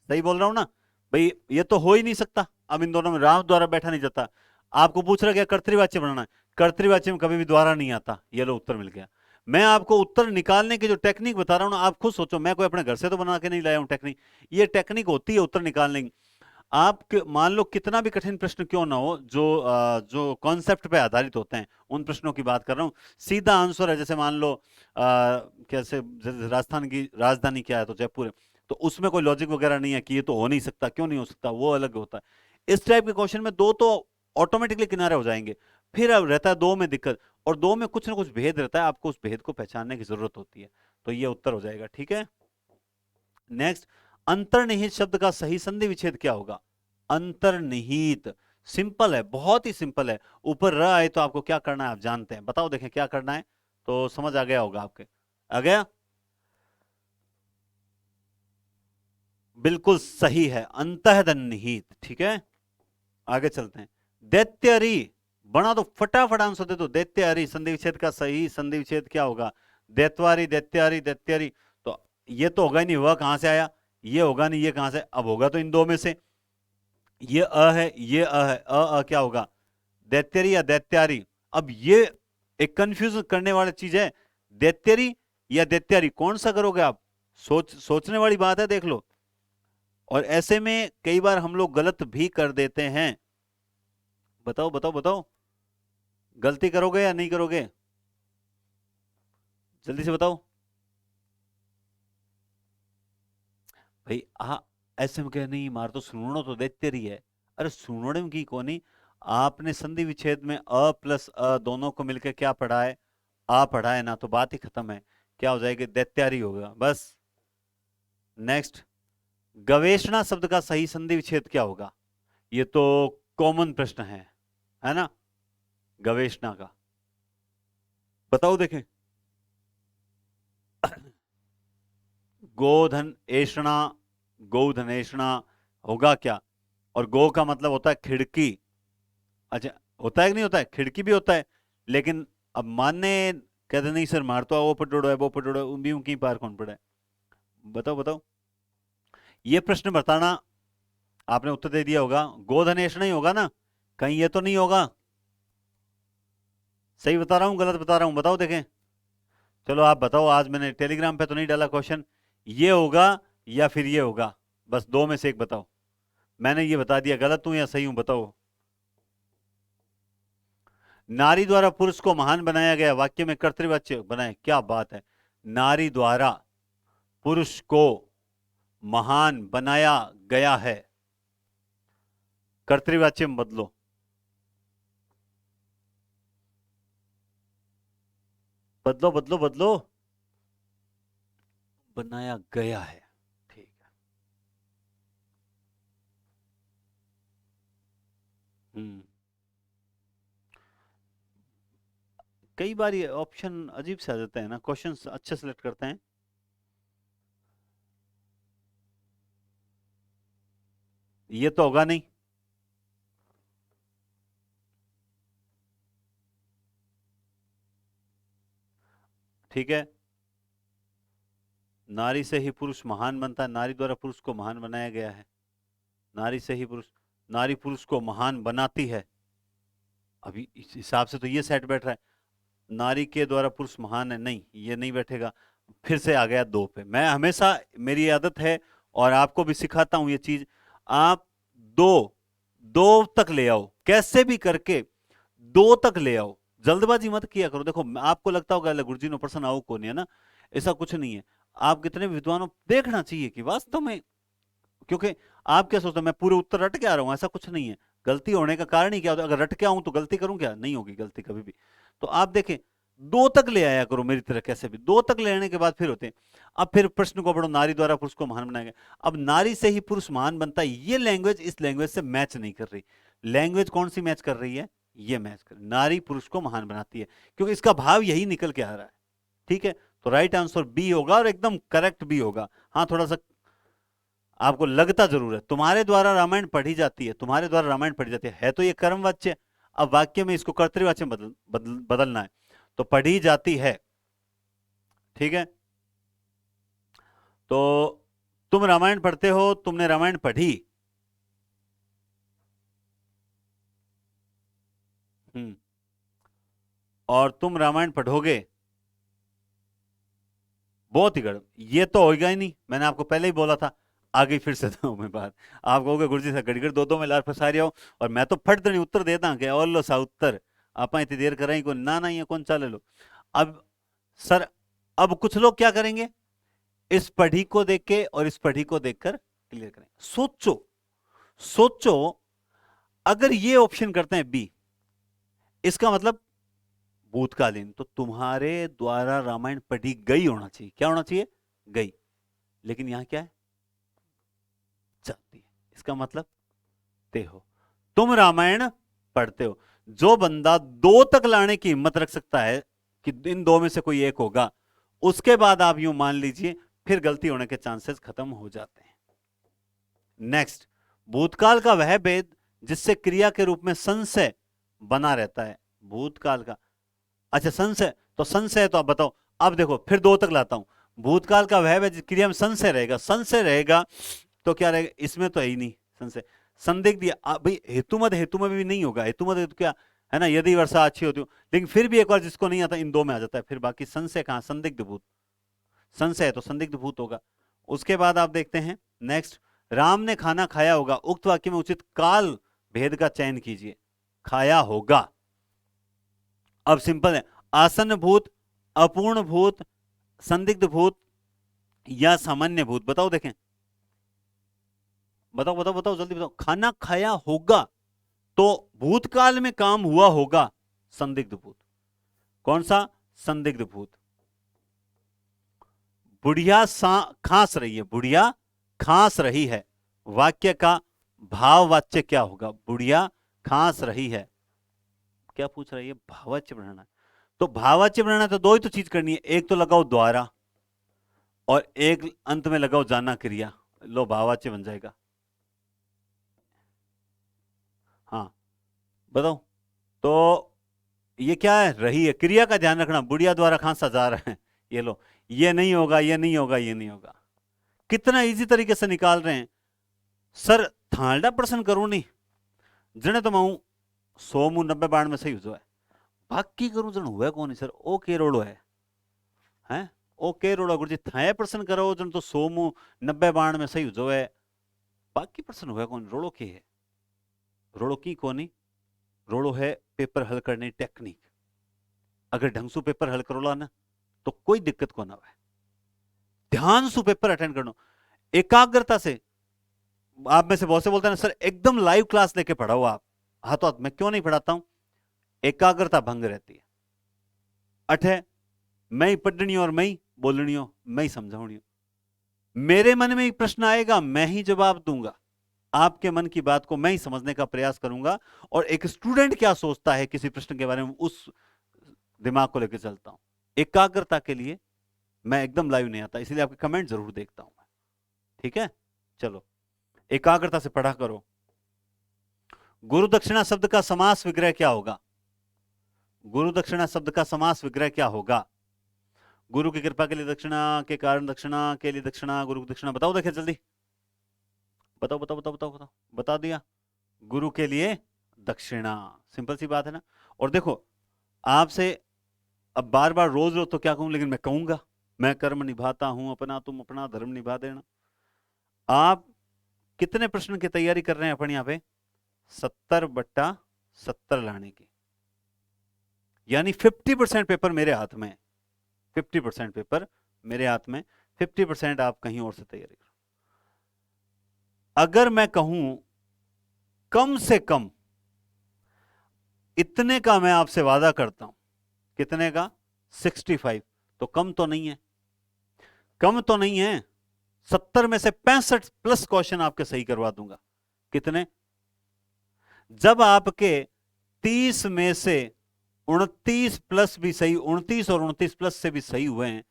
सही बोल रहा हूं ना भाई, ये तो हो ही नहीं सकता। अब इन दोनों में राम द्वारा बैठा नहीं जाता, आपको पूछ रहा क्या कर्तृवाच्य बनाना है, कर्तृवाच्य में कभी भी द्वारा नहीं आता, ये लो उत्तर मिल गया। मैं आपको उत्तर निकालने की जो टेक्निक बता रहा हूं ना, आप खुद सोचो, मैं कोई अपने घर से तो बना के नहीं लाया हूं टेक्निक, ये टेक्निक होती है उत्तर निकालने की। आप मान लो कितना भी कठिन प्रश्न क्यों ना हो, जो कॉन्सेप्ट पे आधारित होते हैं, उन प्रश्नों की बात कर रहा हूं, सीधा आंसर है। जैसे मान लो कैसे राजस्थान की राजधानी क्या है, तो जयपुर है, तो उसमें कोई लॉजिक वगैरह नहीं है कि ये तो हो नहीं सकता, क्यों नहीं हो सकता, वो अलग होता है। इस टाइप के क्वेश्चन में दो तो ऑटोमेटिकली किनारे हो जाएंगे, फिर अब रहता है दो में दिक्कत, और दो में कुछ ना कुछ भेद रहता है, आपको उस भेद को पहचानने की जरूरत होती है, तो ये उत्तर हो जाएगा। ठीक है, नेक्स्ट, अंतर्निहित शब्द का सही संधि विच्छेद क्या होगा? अंतर्निहित, सिंपल है, बहुत ही सिंपल है। ऊपर र आए तो आपको क्या करना है आप जानते हैं, बताओ देखें क्या करना है, तो समझ आ गया होगा आपके, आ गया? बिल्कुल सही है, अंतःनिहित। ठीक है, आगे चलते हैं। दैत्यरी, बना दो फटाफट आंसर दे दो। दैत्यरी संधि विच्छेद का सही संधि विच्छेद क्या होगा? दैत्वारी, दैत्यारी, दैत्यरी, तो ये तो होगा ही नहीं, वह कहां से आया, ये होगा नहीं, ये कहां से, अब होगा तो इन दो में से, ये अ है, ये अ है, क्या होगा, दैत्यरी या दैत्यारी? अब ये एक कंफ्यूज करने वाली चीज है, दैत्यरी या दैत्यारी, कौन सा करोगे आप? सोचने वाली बात है, देख लो। और ऐसे में कई बार हम लोग गलत भी कर देते हैं, बताओ बताओ बताओ, गलती करोगे या नहीं करोगे, जल्दी से बताओ भाई। ऐसे में कह नहीं मार, तो सुनो तो दैत्य रही है, अरे सुनोड़े की कोनी, आपने संधि विच्छेद में अ प्लस अ दोनों को मिलकर क्या पढ़ा है, आ पढ़ा है ना, तो बात ही खत्म है, क्या हो जाएगी, दैत्यारी होगा बस। नेक्स्ट, गवेषणा शब्द का सही संधि विच्छेद क्या होगा? ये तो कॉमन प्रश्न है ना, गवेषणा का बताओ देखें। गोधन एषणा, गोधनेषणा होगा क्या? और गो का मतलब होता है खिड़की, अच्छा होता है कि नहीं होता है, खिड़की भी होता है, लेकिन अब मानने कहते नहीं सर मार तो वो पटोड़ो है, वो पटोड़ो है, उन भी उनकी पार कौन पड़ा है, बताओ बताओ। ये प्रश्न बताना, आपने उत्तर दे दिया होगा, गोधनेश नहीं होगा ना, कहीं ये तो नहीं होगा, सही बता रहा हूं गलत बता रहा हूं, बताओ देखें। चलो आप बताओ, आज मैंने टेलीग्राम पे तो नहीं डाला क्वेश्चन, ये होगा या फिर ये होगा, बस दो में से एक बताओ। मैंने ये बता दिया, गलत हूं या सही हूं, बताओ। नारी द्वारा पुरुष को महान बनाया गया, वाक्य में कर्तृवाच्य बनाए, क्या बात है, नारी द्वारा पुरुष को महान बनाया गया है, कर्तृवाच्य में बदलो, बदलो बदलो बदलो, बनाया गया है, ठीक है। हम्म, कई बार ये ऑप्शन अजीब से आ जाते हैं ना, क्वेश्चन अच्छे सेलेक्ट करते हैं। ये तो होगा नहीं, ठीक है, नारी से ही पुरुष महान बनता है, नारी द्वारा पुरुष को महान बनाया गया है, नारी से ही पुरुष, नारी पुरुष को महान बनाती है, अभी इस हिसाब से तो ये सेट बैठ रहा है, नारी के द्वारा पुरुष महान है, नहीं ये नहीं बैठेगा, फिर से आ गया दो पे। मैं हमेशा, मेरी आदत है और आपको भी सिखाता हूं ये चीज, आप दो, दो तक ले आओ, कैसे भी करके दो तक ले आओ, जल्दबाजी मत किया करो। देखो आपको लगता होगा गुरुजी नो पर्सन आओ को नहीं है ना, ऐसा कुछ नहीं है। आप कितने विद्वानों देखना चाहिए कि वास्तव में, क्योंकि आप क्या सोचते हो मैं पूरे उत्तर रट के आ रहा हूं, ऐसा कुछ नहीं है। गलती होने का कारण ही क्या होता है? अगर रट के आऊं तो गलती करूं क्या? नहीं होगी गलती कभी भी। तो आप देखें, दो तक ले आया करो मेरी तरह, कैसे भी दो तक ले आने के बाद फिर होते हैं। अब फिर प्रश्न को पढ़ो, नारी द्वारा पुरुष को महान बनाया गया। अब नारी से ही पुरुष महान बनता है, ये लैंग्वेज इस लैंग्वेज से मैच नहीं कर रही। लैंग्वेज कौन सी मैच कर रही है? ये मैच कर, नारी पुरुष को महान बनाती है, क्योंकि इसका भाव यही निकल के आ रहा है। ठीक है, तो राइट आंसर बी होगा और एकदम करेक्ट बी होगा। हाँ, थोड़ा सा आपको लगता जरूर है, तुम्हारे द्वारा रामायण पढ़ी जाती है, तुम्हारे द्वारा रामायण पढ़ी जाती है तो ये कर्म वाच्य। अब वाक्य में इसको कर्तृवाच्य में बदलना है, तो पढ़ी जाती है। ठीक है, तो तुम रामायण पढ़ते हो, तुमने रामायण पढ़ी। हम्म, और तुम रामायण पढ़ोगे। बहुत ही गड़बड़, ये तो होगा ही नहीं, मैंने आपको पहले ही बोला था। आगे फिर से दो मैं बात, आप कहोगे गुरुजी से गड़गड़ दो में लार फंसा रहे हो, और मैं तो फट नहीं उत्तर देता कि और लो सा उत्तर आप इतनी देर कराई को ना, ये कौन चाले लो। अब सर, अब कुछ लोग क्या करेंगे, इस पढ़ी को देख के और इस पढ़ी को देखकर क्लियर करें। सोचो सोचो, अगर ये ऑप्शन करते हैं बी, इसका मतलब भूतकालीन, तो तुम्हारे द्वारा रामायण पढ़ी गई होना चाहिए। क्या होना चाहिए? गई। लेकिन यहां क्या है? चलती है। इसका मतलब ते हो, तुम रामायण पढ़ते हो। जो बंदा दो तक लाने की हिम्मत रख सकता है कि इन दो में से कोई एक होगा, उसके बाद आप यूं मान लीजिए फिर गलती होने के चांसेस खत्म हो जाते हैं। नेक्स्ट, भूतकाल का वह भेद जिससे क्रिया के रूप में संशय बना रहता है। भूतकाल का, अच्छा संशय, तो संशय तो आप बताओ। अब देखो फिर दो तक लाता हूं। भूतकाल का वह भेद क्रिया में संशय रहेगा, संशय रहेगा तो क्या रहेगा? इसमें तो है ही नहीं संशय। संदिग्ध भाई हेतु मत, हेतु में भी नहीं होगा। हेतु मत हेतु क्या है ना, यदि वर्षा अच्छी होती हो, लेकिन फिर भी एक बार जिसको नहीं आता इन दो में आ जाता है, फिर बाकी संशय कहां? संदिग्ध भूत। संशय है तो संदिग्ध भूत होगा। उसके बाद आप देखते हैं नेक्स्ट, राम ने खाना खाया होगा, उक्त वाक्य में उचित काल भेद का चयन कीजिए। खाया होगा, अब सिंपल है, आसन्न भूत, अपूर्ण भूत, संदिग्ध भूत या सामान्य भूत, बताओ देखें, बताओ बताओ बताओ जल्दी बताओ। खाना खाया होगा तो भूतकाल में काम हुआ होगा, संदिग्ध भूत। कौन सा? संदिग्ध भूत। बुढ़िया खांस रही है, बुढ़िया खांस रही है, वाक्य का भाववाच्य क्या होगा? बुढ़िया खांस रही है। क्या पूछ रही है? भाववाच्य बनाना। तो भाववाच्य बनाना तो दो ही तो चीज करनी है, एक तो लगाओ द्वारा और एक अंत में लगाओ जाना क्रिया, लो भाववाच्य बन जाएगा। हाँ बताओ, तो ये क्या है? रही है, क्रिया का ध्यान रखना, बुढ़िया द्वारा खांसा जा रहा है, ये लो, ये नहीं होगा, ये नहीं होगा, ये नहीं होगा। कितना इजी तरीके से निकाल रहे हैं सर। थालडा प्रश्न करूं नहीं, जने तो मैं 100 मुंह 90 बाण में सही हो है, बाकी करूं जन हुआ कौन सर, ओ केरोड़ो है ओ केरोड़ो गुरुजी थाए प्रश्न करो जन तो 100 मुंह 90 बाण में सही हो है, बाकी प्रश्न हुआ कौन? रोड़ो के है, रोड़ो की कोनी, रोड़ो है पेपर हल करने टेक्निक। अगर ढंग से पेपर हल करोला ना तो कोई दिक्कत को ना है। ध्यान से पेपर अटेंड करना, एकाग्रता से। आप में से बहुत से बोलते हैं ना सर एकदम लाइव क्लास लेके पढ़ाओ आप। हाँ तो मैं क्यों नहीं पढ़ाता हूं? एकाग्रता भंग रहती है। अठे मैं ही पढ़नी और मैं ही बोलनी हो, मैं ही समझाऊनी हो। मेरे मन में एक प्रश्न आएगा, मैं ही जवाब दूंगा, आपके मन की बात को मैं ही समझने का प्रयास करूंगा, और एक स्टूडेंट क्या सोचता है किसी प्रश्न के बारे में, उस दिमाग को लेकर चलता हूं। एकाग्रता के लिए मैं एकदम लाइव नहीं आता, इसलिए आपके कमेंट जरूर देखता हूं मैं। ठीक है, चलो एकाग्रता से पढ़ा करो। गुरु दक्षिणा शब्द का समास विग्रह क्या होगा? गुरु दक्षिणा शब्द का समास विग्रह क्या होगा? गुरु की कृपा के लिए दक्षिणा, के कारण दक्षिणा, के लिए दक्षिणा, गुरु की दक्षिणा, बताओ देखे जल्दी, बताओ बताओ बताओ बताओ बताओ, बता दिया। गुरु के लिए दक्षिणा, सिंपल सी बात है ना। और देखो आपसे अब बार बार रोज रोज तो क्या कहूं, लेकिन मैं कहूंगा, मैं कर्म निभाता हूं अपना, तुम अपना धर्म निभा देना। आप कितने प्रश्न की तैयारी कर रहे हैं अपन यहाँ पे? 70/70 लाने की। यानी 50% पेपर मेरे हाथ में है, 50% पेपर मेरे हाथ में, 50% आप कहीं और से तैयारी करो। अगर मैं कहूं कम से कम इतने का, मैं आपसे वादा करता हूं, कितने का? 65। तो कम तो नहीं है, कम तो नहीं है। 70 में से 65 प्लस क्वेश्चन आपके सही करवा दूंगा। कितने? जब आपके 30 में से 29 प्लस भी सही, 29 और 29 प्लस से भी सही हुए हैं,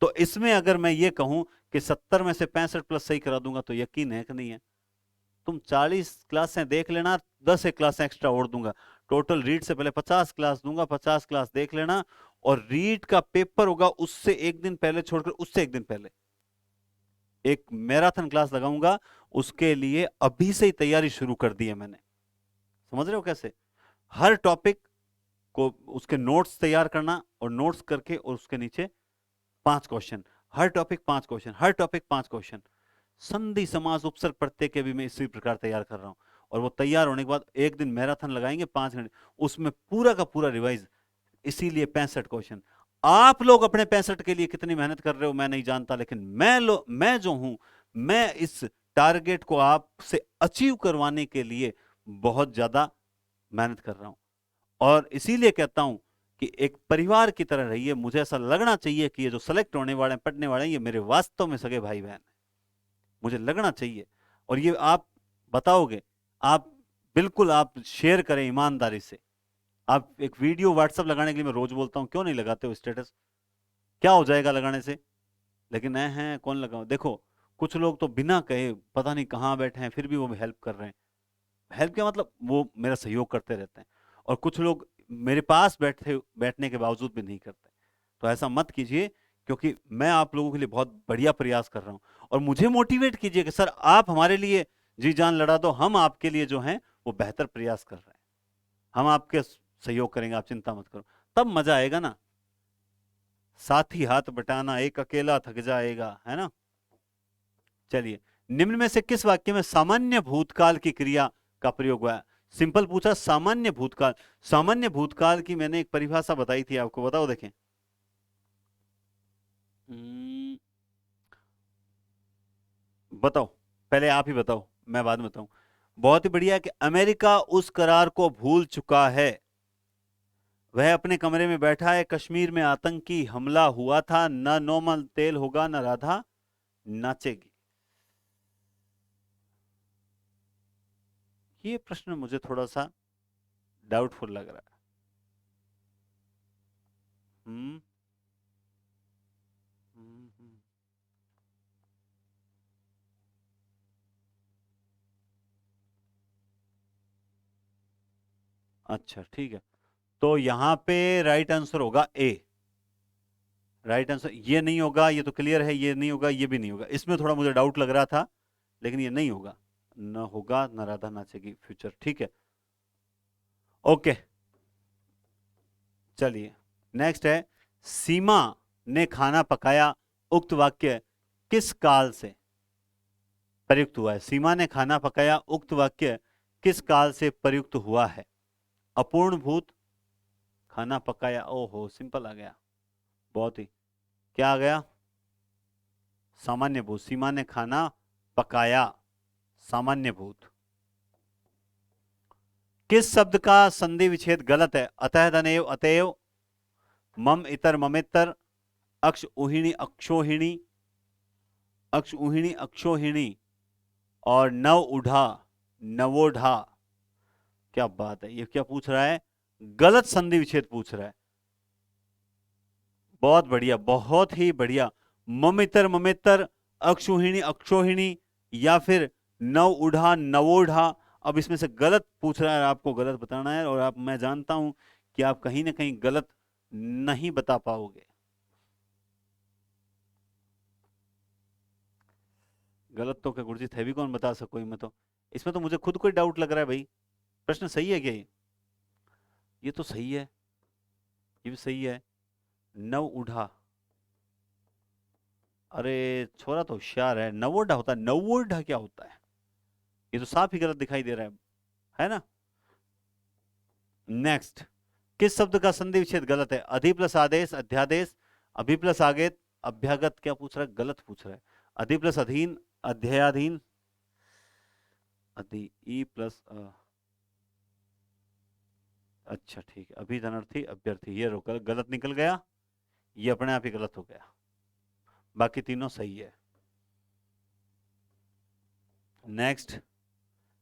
तो इसमें अगर मैं ये कहूं कि 70 में से 65 प्लस सही करा दूंगा, तो यकीन है कि नहीं है? तुम 40 क्लासें देख लेना, 10 एक क्लासें एक्स्ट्रा और दूंगा, टोटल रीड से पहले 50 क्लास दूंगा, 50 क्लास देख लेना। और रीड का पेपर होगा उससे एक दिन पहले छोड़कर, उससे एक दिन पहले एक मैराथन क्लास लगाऊंगा। उसके लिए अभी से ही तैयारी शुरू कर दी है मैंने। समझ रहे हो कैसे? हर टॉपिक को उसके नोट्स तैयार करना, और नोट्स करके और उसके नीचे 5 क्वेश्चन, हर टॉपिक 5 क्वेश्चन, हर टॉपिक 5 क्वेश्चन। संधि समास उपसर्ग प्रत्यय के भी मैं इसी प्रकार तैयार कर रहा हूं। और वो तैयार होने के बाद एक दिन मैराथन लगाएंगे 5 घंटे, उसमें पूरा का पूरा रिवाइज। इसीलिए 65 क्वेश्चन। आप लोग अपने 65 के लिए कितनी मेहनत कर रहे हो मैं नहीं जानता, लेकिन मैं जो हूं, मैं इस टारगेट को आपसे अचीव करवाने के लिए बहुत ज्यादा मेहनत कर रहा हूं। और इसीलिए कहता हूं कि एक परिवार की तरह रहिए। मुझे ऐसा लगना चाहिए कि ये जो सेलेक्ट होने वाले हैं, पढ़ने वाले हैं, ये मेरे वास्तव में सगे भाई बहन हैं, मुझे लगना चाहिए। और ये आप बताओगे, आप बिल्कुल आप शेयर करें ईमानदारी से। आप एक वीडियो व्हाट्सएप लगाने के लिए मैं रोज बोलता हूं, क्यों नहीं लगाते हो स्टेटस? क्या हो जाएगा लगाने से? लेकिन हैं कौन लगाओ? देखो, कुछ लोग तो बिना कहे पता नहीं कहां बैठे हैं, फिर भी वो हेल्प कर रहे हैं। हेल्प क्या मतलब, वो मेरा सहयोग करते रहते हैं। और कुछ लोग मेरे पास बैठने के बावजूद भी नहीं करते। तो ऐसा मत कीजिए, क्योंकि मैं आप लोगों के लिए बहुत बढ़िया प्रयास कर रहा हूं। और मुझे मोटिवेट कीजिए कि सर आप हमारे लिए जी जान लड़ा दो, हम आपके लिए जो हैं वो बेहतर प्रयास कर रहे हैं। हम आपके सहयोग करेंगे, आप चिंता मत करो। तब मजा आएगा ना। साथी हाथ बटाना, एक अकेला थक जाएगा, है ना? चलिए, निम्न में से किस वाक्य में सामान्य भूतकाल की क्रिया का प्रयोग हुआ है? सिंपल पूछा, सामान्य भूतकाल। सामान्य भूतकाल की मैंने एक परिभाषा बताई थी आपको, बताओ देखें। बताओ, पहले आप ही बताओ, मैं बाद में बताऊं। बहुत ही बढ़िया कि अमेरिका उस करार को भूल चुका है। वह अपने कमरे में बैठा है। कश्मीर में आतंकी हमला हुआ था। न नोमल तेल होगा, न राधा नाचेगी। ये प्रश्न मुझे थोड़ा सा डाउटफुल लग रहा है। हम्म हम्म, हम्म। अच्छा ठीक है, तो यहां पे राइट आंसर होगा ए। राइट आंसर ये नहीं होगा, ये तो क्लियर है, ये नहीं होगा, ये भी नहीं होगा। इसमें थोड़ा मुझे डाउट लग रहा था, लेकिन ये नहीं होगा। न होगा, न राधा नाचेगी फ्यूचर, ठीक है। ओके, चलिए नेक्स्ट है। सीमा ने खाना पकाया, उक्त वाक्य किस काल से प्रयुक्त हुआ है? सीमा ने खाना पकाया, उक्त वाक्य किस काल से प्रयुक्त हुआ है? अपूर्ण भूत, खाना पकाया, ओहो सिंपल आ गया, बहुत ही। क्या आ गया? सामान्य भूत। सीमा ने खाना पकाया, सामान्य भूत। किस शब्द का संधि विच्छेद गलत है? अतः धनेव अतएव, मम इतर ममेतर, अक्ष उहिणी अक्षोहिणी, अक्ष उहिणी अक्षोहिणी, और नव उढ़ा नवोढ़ा। क्या बात है, ये क्या पूछ रहा है? गलत संधि विच्छेद पूछ रहा है। बहुत बढ़िया, बहुत ही बढ़िया। ममितर ममेतर, अक्षुहिणी अक्षोहिणी, या फिर नव उढ़ा नवोढ़ा। अब इसमें से गलत पूछ रहा है, आपको गलत बताना है। और आप, मैं जानता हूं कि आप कहीं ना कहीं गलत नहीं बता पाओगे। गलत तो क्या गुरुजी थे भी कौन बता सको, मैं तो, इसमें तो मुझे खुद को ही डाउट लग रहा है भाई। प्रश्न सही है क्या ये तो सही है, ये भी सही है। नव उढ़ा, अरे छोरा तो होशियार है। नवोढ़ा होता है, नवोढ़ा क्या होता है? ये तो साफ ही गलत दिखाई दे रहा है ना? नेक्स्ट, किस शब्द का संधि विच्छेद गलत है? अधि प्लस आदेश अध्यादेश, अभि प्लस आगेत अभ्यागत, क्या पूछ रहा है? गलत पूछ रहा है। अधि प्लस अधीन अध्यायाधीन, अधि ई प्लस अच्छा ठीक है, अभी धनार्थी अभ्यर्थी, ये रोक गलत निकल गया, ये अपने आप ही गलत हो गया, बाकी तीनों सही है। नेक्स्ट,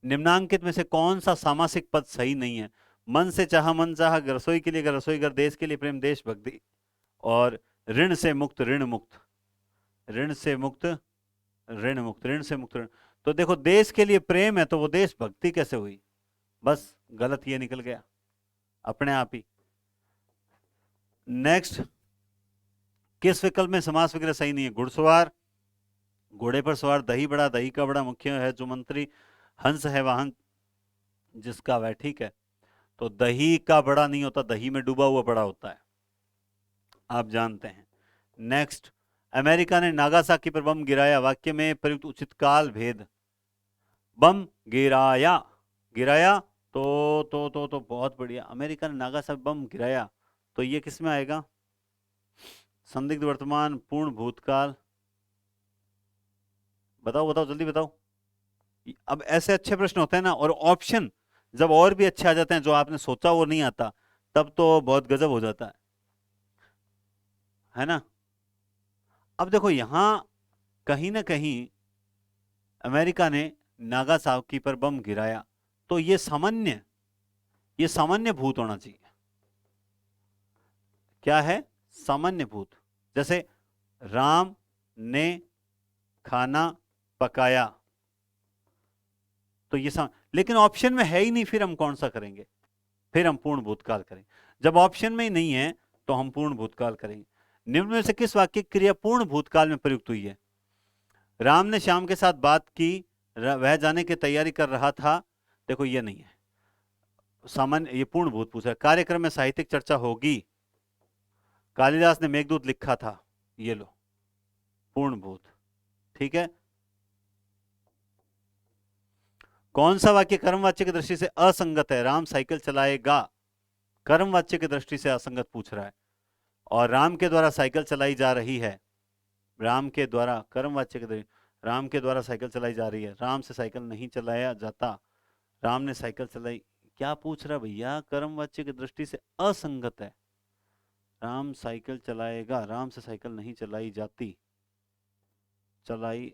निम्नांकित में से कौन सा सामासिक पद सही नहीं है? मन से चाह मन चाह, रसोई के लिए रसोई घर, देश के लिए प्रेम देश भक्ति, और ऋण से मुक्त ऋण मुक्त, ऋण से मुक्त ऋण मुक्त, ऋण से मुक्त ऋण। तो देखो देश के लिए प्रेम है तो वो देश भक्ति कैसे हुई? बस गलत ये निकल गया अपने आप ही। नेक्स्ट, किस विकल्प में समास विग्रह सही नहीं है? घुड़सवार, घोड़े पर सवार, दही बड़ा, दही का बड़ा मुख्य है जो मंत्री, हंस है वाहन जिसका वह, ठीक है। तो दही का बड़ा नहीं होता, दही में डूबा हुआ बड़ा होता है, आप जानते हैं। नेक्स्ट, अमेरिका ने नागासाकी पर बम गिराया, वाक्य में प्रयुक्त उचित काल भेद। बम गिराया, गिराया तो बहुत बढ़िया, अमेरिका ने नागासाकी बम गिराया, तो ये किस में आएगा? संदिग्ध वर्तमान, पूर्ण भूतकाल, बताओ बताओ जल्दी बताओ। अब ऐसे अच्छे प्रश्न होते हैं ना, और ऑप्शन जब और भी अच्छे आ जाते हैं, जो आपने सोचा वो नहीं आता, तब तो बहुत गजब हो जाता है ना। अब देखो यहां कहीं ना कहीं अमेरिका ने नागासाकी पर बम गिराया, तो ये सामान्य भूत होना चाहिए। क्या है? सामान्य भूत। जैसे राम ने खाना पकाया, तो ये लेकिन ऑप्शन में है ही नहीं, फिर हम कौन सा करेंगे? फिर हम पूर्ण भूतकाल करेंगे। जब ऑप्शन में ही नहीं है तो हम पूर्ण भूतकाल करेंगे। निम्न में से किस वाक्य की क्रिया पूर्ण भूतकाल में प्रयुक्त हुई है? राम ने श्याम के साथ बात की, वह जाने की तैयारी कर रहा था, देखो ये नहीं है सामान्य, ये पूर्ण भूत पूछा है। कार्यक्रम में साहित्यिक चर्चा होगी, कालिदास ने मेघदूत लिखा था, ये लो पूर्ण भूत, ठीक है। कौन सा वाक्य कर्मवाच्य की दृष्टि से असंगत है? राम साइकिल चलाएगा, कर्मवाच्य की दृष्टि से असंगत पूछ रहा है, और राम के द्वारा साइकिल चलाई जा रही है, राम के द्वारा, कर्मवाच्य के दृष्टि, राम के द्वारा साइकिल चलाई जा रही है, राम से साइकिल नहीं चलाया जाता, राम ने साइकिल चलाई, क्या पूछ रहा भैया? कर्मवाच्य की दृष्टि से असंगत है। राम साइकिल चलाएगा, राम से साइकिल नहीं चलाई जाती, चलाई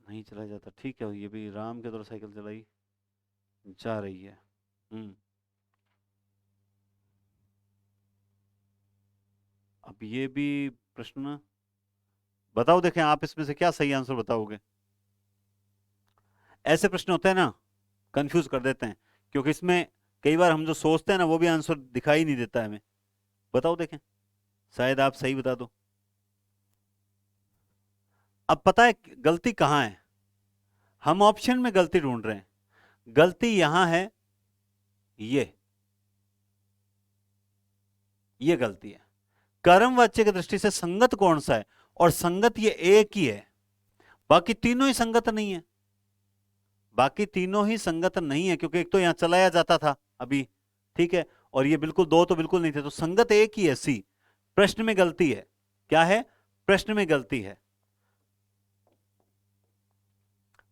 नहीं चलाया जाता, ठीक है, ये भी राम के द्वारा साइकिल चलाई जा रही है। अब ये भी प्रश्न बताओ, देखें आप इसमें से क्या सही आंसर बताओगे। ऐसे प्रश्न होते हैं ना, कंफ्यूज कर देते हैं, क्योंकि इसमें कई बार हम जो सोचते हैं ना वो भी आंसर दिखाई नहीं देता है हमें। बताओ देखें, शायद आप सही बता दो। अब पता है गलती कहां है? हम ऑप्शन में गलती ढूंढ रहे हैं, गलती यहां है, ये गलती है। कर्मवाच्य की दृष्टि से संगत कौन सा है? और संगत ये एक ही है, बाकी तीनों ही संगत नहीं है, बाकी तीनों ही संगत नहीं है, क्योंकि एक तो यहां चलाया जाता था अभी, ठीक है, और ये बिल्कुल दो तो बिल्कुल नहीं थे, तो संगत एक ही है, सी। प्रश्न में गलती है, क्या है? प्रश्न में गलती है।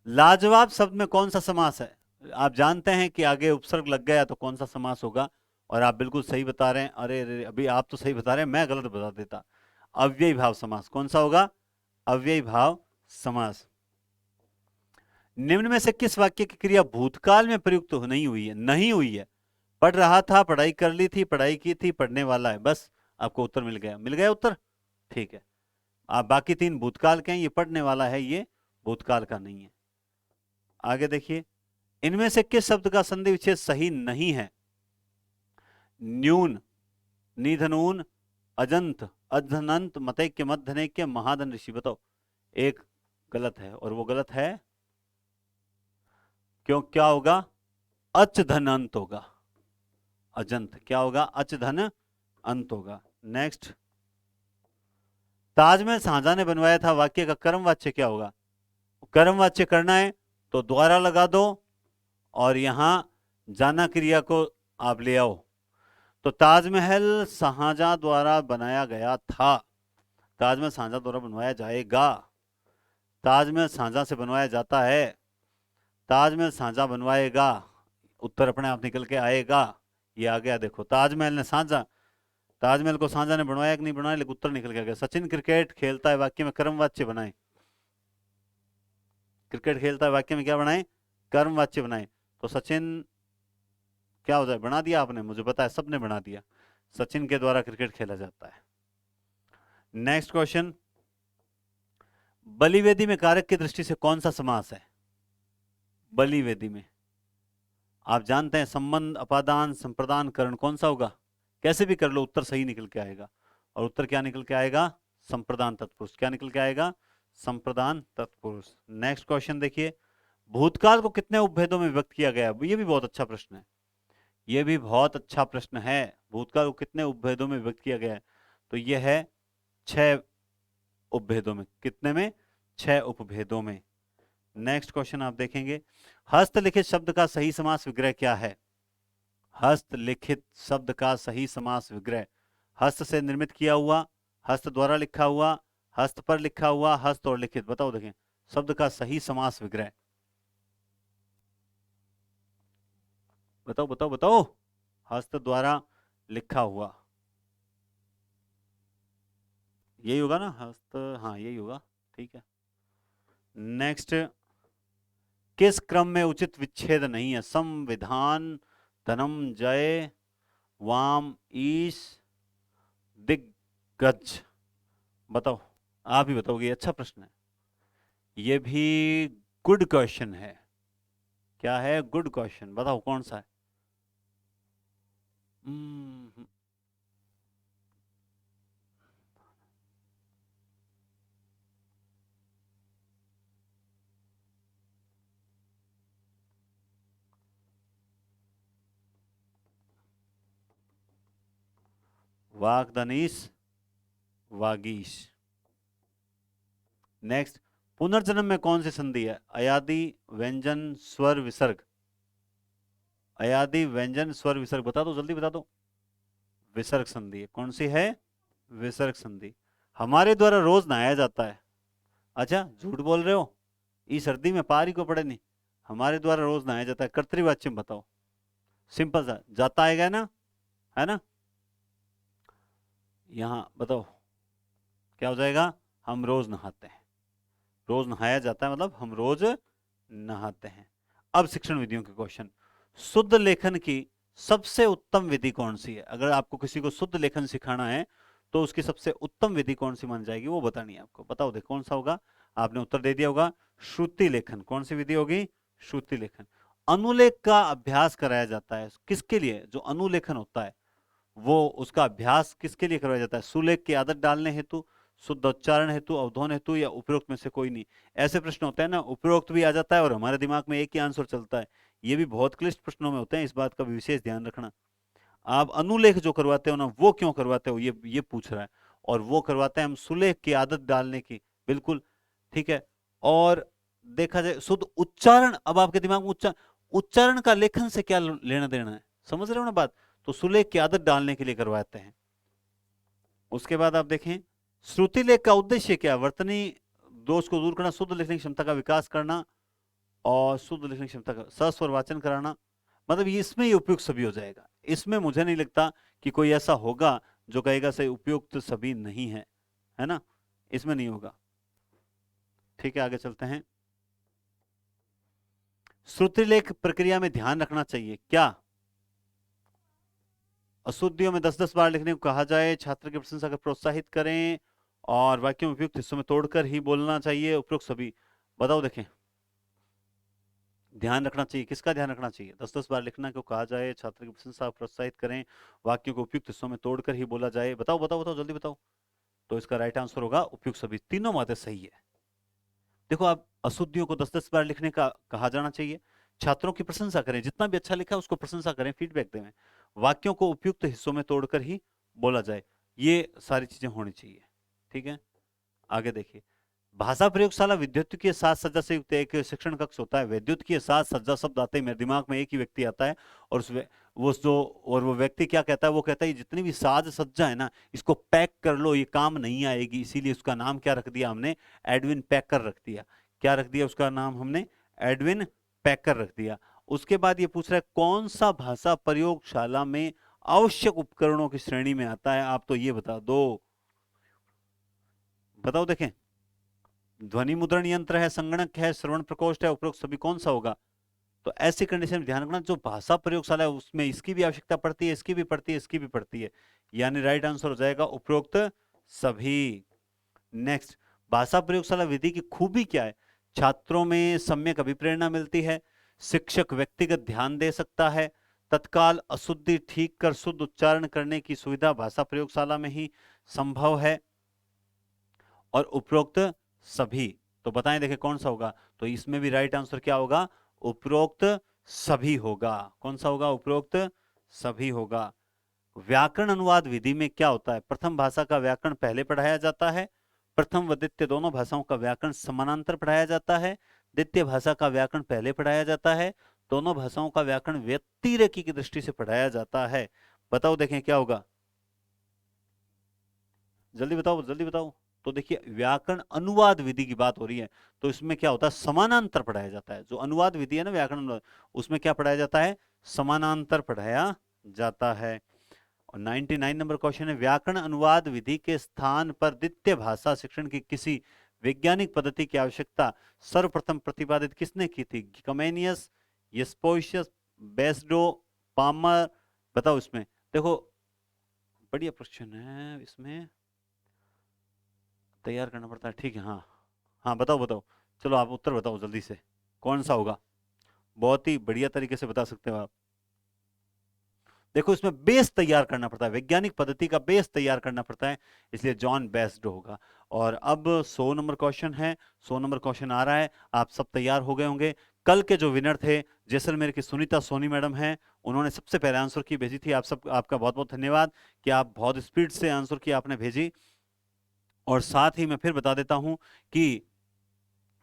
लाजवाब शब्द में कौन सा समास है? आप जानते हैं कि आगे उपसर्ग लग गया तो कौन सा समास होगा, और आप बिल्कुल सही बता रहे हैं। अरे अरे, अभी आप तो सही बता रहे हैं, मैं गलत बता देता। अव्ययी भाव समास, कौन सा होगा? अव्ययी भाव समास। निम्न में से किस वाक्य की क्रिया भूतकाल में प्रयुक्त नहीं हुई है? नहीं हुई है। पढ़ रहा था, पढ़ाई कर ली थी, पढ़ाई की थी, पढ़ने वाला है, बस आपको उत्तर मिल गया, मिल गया उत्तर, ठीक है। आप बाकी तीन भूतकाल के हैं, ये पढ़ने वाला है, ये भूतकाल का नहीं है। आगे देखिए, इनमें से किस शब्द का संधि विच्छेद सही नहीं है? न्यून, निधनून, अजंत, अधनंत, मतैक्य, मध्यनैक्य, महाधन ऋषि, बताओ। एक गलत है, और वो गलत है क्यों? क्या होगा? अच धन अंत होगा, अजंत क्या होगा? अच धन अंत होगा। नेक्स्ट, ताजमहल शाहजहां ने बनवाया था, वाक्य का कर्मवाच्य क्या होगा? कर्मवाच्य करना है तो द्वारा लगा दो, और यहां जाना क्रिया को आप ले आओ। तो ताजमहल शाहजहां द्वारा बनाया गया था, ताजमहल शाहजहां द्वारा बनवाया जाएगा, ताजमहल शाहजहां से बनवाया जाता है, ताजमहल शाहजहां बनवाएगा, उत्तर अपने आप निकल के आएगा। ये आ गया, देखो ताजमहल ने शाहजहां, ताजमहल को शाहजहां ने बनवाया कि नहीं बनवाया, लेकिन उत्तर निकल के आ गया। सचिन क्रिकेट खेलता है वाक्य में कर्मवाच्य बनाए, क्रिकेट खेलता है वाक्य में क्या बनाए, कर्मवाच्य बनाए। तो सचिन क्या हो जाए, बना दिया आपने, मुझे पता है सबने बना दिया, सचिन के द्वारा क्रिकेट खेला जाता है। नेक्स्ट क्वेश्चन, बलिवेदी में कारक की दृष्टि से कौन सा समास है? बलिवेदी में आप जानते हैं संबंध, अपादान, संप्रदान, करण, कौन सा होगा? कैसे भी कर लो उत्तर सही निकल के आएगा। और उत्तर क्या निकल के आएगा? संप्रदान तत्पुरुष। क्या निकल के आएगा? संप्रदान तत्पुरुष। नेक्स्ट क्वेश्चन देखिए, भूतकाल को कितने उपभेदों में व्यक्त किया गया है? ये भी बहुत अच्छा प्रश्न है, ये भी बहुत अच्छा प्रश्न है। भूतकाल को कितने उपभेदों में व्यक्त किया गया है? तो यह है 6 उपभेदों में। कितने में? 6 उपभेदों में। नेक्स्ट क्वेश्चन आप देखेंगे, हस्तलिखित शब्द का सही समास विग्रह क्या है? हस्तलिखित शब्द का सही समास विग्रह, हस्त से निर्मित किया हुआ, हस्त द्वारा लिखा हुआ, हस्त पर लिखा हुआ, हस्त और लिखित। बताओ देखें शब्द का सही समास विग्रह, बताओ बताओ बताओ। हस्त द्वारा लिखा हुआ, यही होगा ना हस्त, हाँ यही होगा, ठीक है। नेक्स्ट, किस क्रम में उचित विच्छेद नहीं है? संविधान, धनंजय, वाम, ईश, दिग्गज। बताओ, आप ही बताओगे, अच्छा प्रश्न है ये भी, गुड क्वेश्चन है। क्या है? गुड क्वेश्चन, बताओ कौन सा है? हम्म, वागदनीश, वागीश। नेक्स्ट, पुनर्जन्म में कौन सी संधि है? अयादि, व्यंजन, स्वर, विसर्ग। अयादि, व्यंजन, स्वर, विसर्ग, बता दो जल्दी बता दो। विसर्ग संधि है। कौन सी है? विसर्ग संधि। हमारे द्वारा रोज नहाया जाता है। अच्छा झूठ बोल रहे हो, इस सर्दी में पारी को पड़े नहीं। हमारे द्वारा रोज नहाया जाता है, कर्तृवाच्य में बताओ, सिंपल सा, जाता आएगा ना, है ना? यहां बताओ क्या हो जाएगा? हम रोज नहाते हैं, रोज नहाया जाता है मतलब हम रोज नहाते हैं। अब शिक्षण विधियों के क्वेश्चन, शुद्ध लेखन की सबसे उत्तम विधि कौन सी है? अगर आपको किसी को शुद्ध लेखन सिखाना है तो उसकी सबसे उत्तम विधि कौन सी मान जाएगी, वो बतानी है आपको। बताओ दे कौन सा होगा? आपने उत्तर दे दिया होगा, श्रुति लेखन। कौन सी विधि होगी? श्रुति लेखन। अनुलेख का अभ्यास कराया जाता है किसके लिए? जो अनुलेखन होता है वो, उसका अभ्यास किसके लिए करवाया जाता है? सुलेख की आदत डालने हेतु, शुद्ध उच्चारण हेतु, अवधोन हेतु, या उपरोक्त में से कोई नहीं? ऐसे प्रश्न होते हैं ना, उपरोक्त भी आ जाता है और हमारे दिमाग में एक ही आंसर चलता है। ये भी बहुत क्लिष्ट प्रश्नों में होते हैं, इस बात का भी विशेष ध्यान रखना। आप अनुलेख जो करवाते हो ना, वो क्यों करवाते हो, ये पूछ रहा है। और वो करवाते हैं हम सुलेख की आदत डालने की, बिल्कुल ठीक है। और देखा जाए शुद्ध उच्चारण, अब आपके दिमाग में उच्चारण का लेखन से क्या लेना देना है, समझ रहे हो ना बात? तो सुलेख की आदत डालने के लिए करवाते हैं। उसके बाद आप देखें, श्रुति लेख का उद्देश्य क्या? वर्तनी दोष को दूर करना, शुद्ध लिखने की क्षमता का विकास करना, और शुद्ध लिखने की क्षमता का सस्वर वाचन कराना। मतलब ये इसमें ये उपयुक्त सभी हो जाएगा। इसमें मुझे नहीं लगता कि कोई ऐसा होगा जो कहेगा सही उपयुक्त सभी नहीं है, है ना? इसमें नहीं होगा। ठीक है, आगे चलते हैं। श्रुति लेख प्रक्रिया में ध्यान रखना चाहिए क्या? अशुद्धियों में 10-10 बार लिखने को कहा जाए, छात्र की प्रशंसा कर प्रोत्साहित करें, और वाक्यों में उपयुक्त हिस्सों में तोड़कर ही बोलना चाहिए, उपयुक्त सभी। बताओ देखें, ध्यान रखना चाहिए, किसका ध्यान रखना चाहिए? 10-10 बार लिखना को कहा जाए, छात्र की प्रशंसा प्रोत्साहित करें, वाक्यों को उपयुक्त हिस्सों में तोड़कर ही बोला जाए। बताओ बताओ बताओ जल्दी बताओ। तो इसका राइट आंसर होगा उपयुक्त सभी। तीनों बातें सही है। देखो, आप अशुद्धियों को 10-10 बार लिखने का कहा जाना चाहिए, छात्रों की प्रशंसा करें, जितना भी अच्छा लिखा है उसको प्रशंसा करें, फीडबैक दें, वाक्यों को उपयुक्त हिस्सों में तोड़कर ही बोला जाए, ये सारी चीजें होनी चाहिए। ठीक है, आगे देखिए, भाषा प्रयोगशाला विद्युतीय साज सज्जा से युक्त एक शिक्षण कक्ष होता है। विद्युतीय साज सज्जा शब्द आते ही मेरे दिमाग में एक ही व्यक्ति आता है, और उस और वो व्यक्ति क्या कहता है, वो कहता है जितनी भी साज सज्जा है ना, इसको पैक कर लो, ये काम नहीं आएगी। इसीलिए उसका नाम क्या रख दिया हमने, एडविन पैकर रख दिया। क्या रख दिया उसका नाम हमने, एडविन पैकर रख दिया। उसके बाद ये पूछ रहा है कौन सा भाषा प्रयोगशाला में आवश्यक उपकरणों की श्रेणी में आता है, आप तो ये बता दो, बताओ देखें। ध्वनि मुद्रण यंत्र है, संगणक है, श्रवण प्रकोष्ठ है, उपरोक्त सभी कौन सा होगा? तो ऐसी कंडीशन में ध्यान रखना, जो भाषा प्रयोगशाला है उसमें इसकी भी आवश्यकता पड़ती है, इसकी भी पड़ती है, इसकी भी पड़ती है, यानी राइट आंसर हो जाएगा उपरोक्त सभी। नेक्स्ट, भाषा प्रयोगशाला विधि की खूबी क्या है? छात्रों में सम्यक अभिप्रेरणा मिलती है, शिक्षक व्यक्तिगत ध्यान दे सकता है, तत्काल अशुद्धि ठीक कर शुद्ध उच्चारण करने की सुविधा भाषा प्रयोगशाला में ही संभव है, और उपरोक्त सभी। तो बताएं देखें कौन सा होगा? तो इसमें भी राइट आंसर क्या होगा, उपरोक्त सभी होगा। कौन सा होगा? उपरोक्त सभी होगा। व्याकरण अनुवाद विधि में क्या होता है? प्रथम भाषा का व्याकरण पहले पढ़ाया जाता है, प्रथम व द्वितीय दोनों भाषाओं का व्याकरण समानांतर पढ़ाया जाता है, द्वितीय भाषा का व्याकरण पहले पढ़ाया जाता है, दोनों भाषाओं का व्याकरण व्यतिरेकी की दृष्टि से पढ़ाया जाता है। बताओ देखें क्या होगा, जल्दी बताओ जल्दी बताओ। तो देखिए व्याकरण अनुवाद विधि की बात हो रही है, तो इसमें क्या होता है, समानांतर पढ़ाया जाता है। जो अनुवाद विधि है ना व्याकरण अनुवाद, उसमें क्या पढ़ाया जाता है, समानांतर पढ़ाया जाता है। और 99 नंबर क्वेश्चन है, व्याकरण अनुवाद विधि के स्थान पर द्वितीय भाषा शिक्षण की किसी वैज्ञानिक पद्धति की आवश्यकता सर्वप्रथम प्रतिपादित किसने की थी? Comenius, येस्पोइशियस, Basedow, Palmer. बताओ इसमें, देखो बढ़िया प्रश्न है, इसमें तैयार करना पड़ता है, ठीक है। हाँ हाँ बताओ बताओ, चलो आप उत्तर बताओ जल्दी से, कौन सा होगा? बहुत ही बढ़िया तरीके से बता सकते हो आप। देखो इसमें बेस तैयार करना पड़ता है, वैज्ञानिक पद्धति का बेस तैयार करना पड़ता है, इसलिए जॉन बेस्ड होगा। और अब 100 नंबर क्वेश्चन है, 100 नंबर क्वेश्चन आ रहा है, आप सब तैयार हो गए होंगे। कल के जो विनर थे जैसलमेर की सुनीता सोनी मैडम हैं, उन्होंने सबसे पहले आंसर की भेजी थी। आप सब, आपका बहुत बहुत धन्यवाद कि आप बहुत स्पीड से आंसर की आपने भेजी। और साथ ही मैं फिर बता देता हूं कि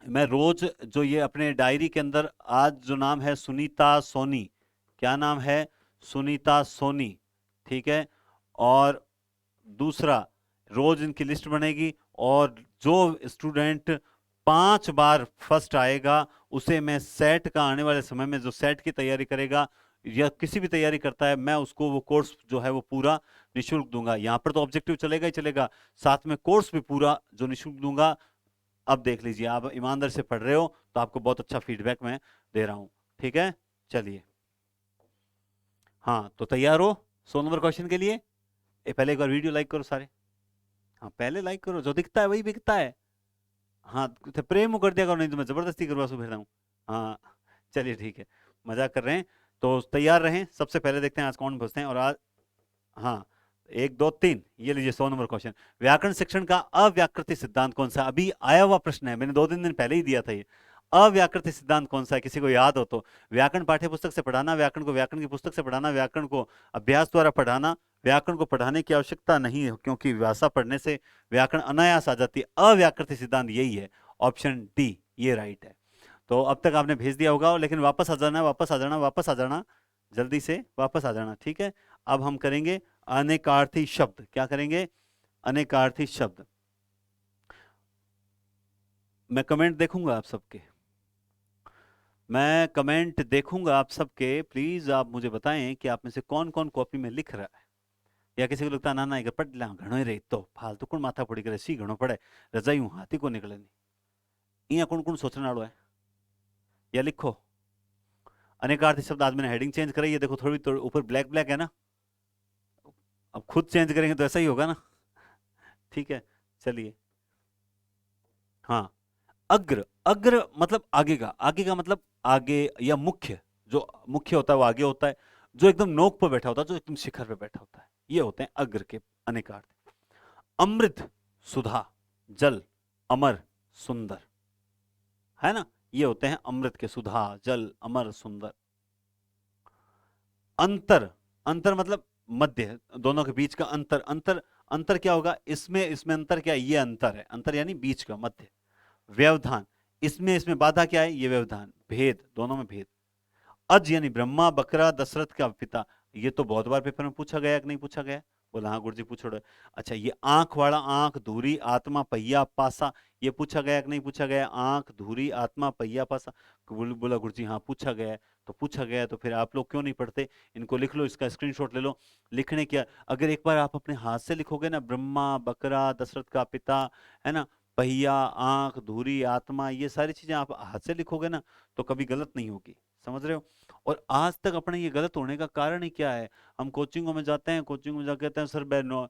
मैं रोज जो ये अपने डायरी के अंदर, आज जो नाम है सुनीता सोनी, क्या नाम है, सुनीता सोनी, ठीक है। और दूसरा, रोज इनकी लिस्ट बनेगी, और जो स्टूडेंट 5 बार फर्स्ट आएगा उसे मैं सेट का, आने वाले समय में जो सेट की तैयारी करेगा या किसी भी तैयारी करता है, मैं उसको वो कोर्स जो है वो पूरा निःशुल्क दूंगा। यहाँ पर तो ऑब्जेक्टिव चलेगा ही चलेगा, साथ में कोर्स भी पूरा जो निःशुल्क दूंगा। अब देख लीजिए, आप ईमानदार से पढ़ रहे हो तो आपको बहुत अच्छा फीडबैक मैं दे रहा हूं, ठीक है। चलिए, हाँ तो तैयार हो 100 नंबर क्वेश्चन के लिए? पहले एक बार वीडियो लाइक करो सारे, हाँ पहले लाइक करो, जो दिखता है वही बिकता है। हाँ तो प्रेम कर दिया करो, नहीं तो मैं जबरदस्ती करवा फिर रहा हूँ। हाँ चलिए ठीक है, मजाक कर रहे हैं। तो तैयार रहें, सबसे पहले देखते हैं आज कौन पूछते हैं। और आज, हाँ 1 2 3, ये लीजिए 100 नंबर क्वेश्चन। व्याकरण शिक्षण का अव्याकृति सिद्धांत कौन सा? अभी आया हुआ प्रश्न है, मैंने 2 3 दिन पहले ही दिया था ये। अव्याकृति सिद्धांत कौन सा है, किसी को याद हो तो? व्याकरण पाठ्य पुस्तक से पढ़ाना, व्याकरण को व्याकरण की पुस्तक से पढ़ाना, व्याकरण को अभ्यास द्वारा पढ़ाना, व्याकरण को पढ़ाने की आवश्यकता नहीं है क्योंकि भाषा पढ़ने से व्याकरण अनायास आ जाती है। अव्याकृति सिद्धांत यही है, ऑप्शन डी ये राइट है। तो अब तक आपने भेज दिया होगा, लेकिन वापस आ जाना, वापस आ जाना, वापस आ जाना, जल्दी से वापस आ जाना, ठीक है। अब हम करेंगे अनेकार्थी शब्द। क्या करेंगे? अनेकार्थी शब्द। मैं कमेंट देखूंगा आप सबके, मैं कमेंट देखूंगा आप सबके। प्लीज आप मुझे बताएं कि आप में से कौन कौन कॉपी में लिख रहा है, या किसी को लगता है ना ना एक पढ़ ला घणो ही रही तो फालतू कौन माथा पड़ी करे, सी घणो पड़े रजाई हाथी को निकले नहीं, इं कौन कौन सोचने वालों है। या लिखो अनेकार्थी शब्द। आज मैंने हेडिंग चेंज कराई है, देखो थोड़ी तो ऊपर ब्लैक ब्लैक है ना, अब खुद चेंज करेंगे तो ऐसा ही होगा ना, ठीक है। चलिए, हाँ अग्र, अग्र मतलब आगे का, आगे का मतलब आगे या मुख्य, जो मुख्य होता है वो आगे होता है, जो एकदम नोक पर बैठा होता है, जो एकदम शिखर पे बैठा होता है, ये होते हैं अग्र के अनेकार्थ। अमृत, सुधा, जल, अमर, सुंदर, है ना, ये होते हैं अमृत के, सुधा, जल, अमर, सुंदर। अंतर, अंतर मतलब मध्य, दोनों के बीच का अंतर। अंतर, अंतर क्या होगा इसमें, इसमें अंतर क्या है, ये अंतर है, अंतर यानी बीच का, मध्य। व्यवधान, इसमें इसमें बाधा क्या है, ये व्यवधान, भेद, दोनों में भेद। अज यानी ब्रह्मा, बकरा, दशरथ का पिता, ये तो बहुत बार पेपर में पूछा गया कि नहीं पूछा गया? बोला हाँ गुरुजी पूछो। अच्छा, ये आंख वाला, आंख धूरी आत्मा पहिया पासा, ये पूछा गया कि नहीं पूछा गया? आंख धूरी आत्मा पहिया पासा। बोला गुरुजी हाँ पूछा गया है। तो पूछा गया है तो फिर आप लोग क्यों नहीं पढ़ते? इनको लिख लो, इसका स्क्रीनशॉट ले लो। लिखने क्या, अगर एक बार आप अपने हाथ से लिखोगे ना, ब्रह्मा, बकरा, दशरथ का पिता, है ना, पहिया, आंख, धुरी, आत्मा, ये सारी चीजें आप हाथ से लिखोगे ना, तो कभी गलत नहीं होगी। समझ रहे हो? और आज तक अपने ये गलत होने का कारण ही क्या है? हम कोचिंगों में जाते हैं, कोचिंग में जाके कहते हैं सर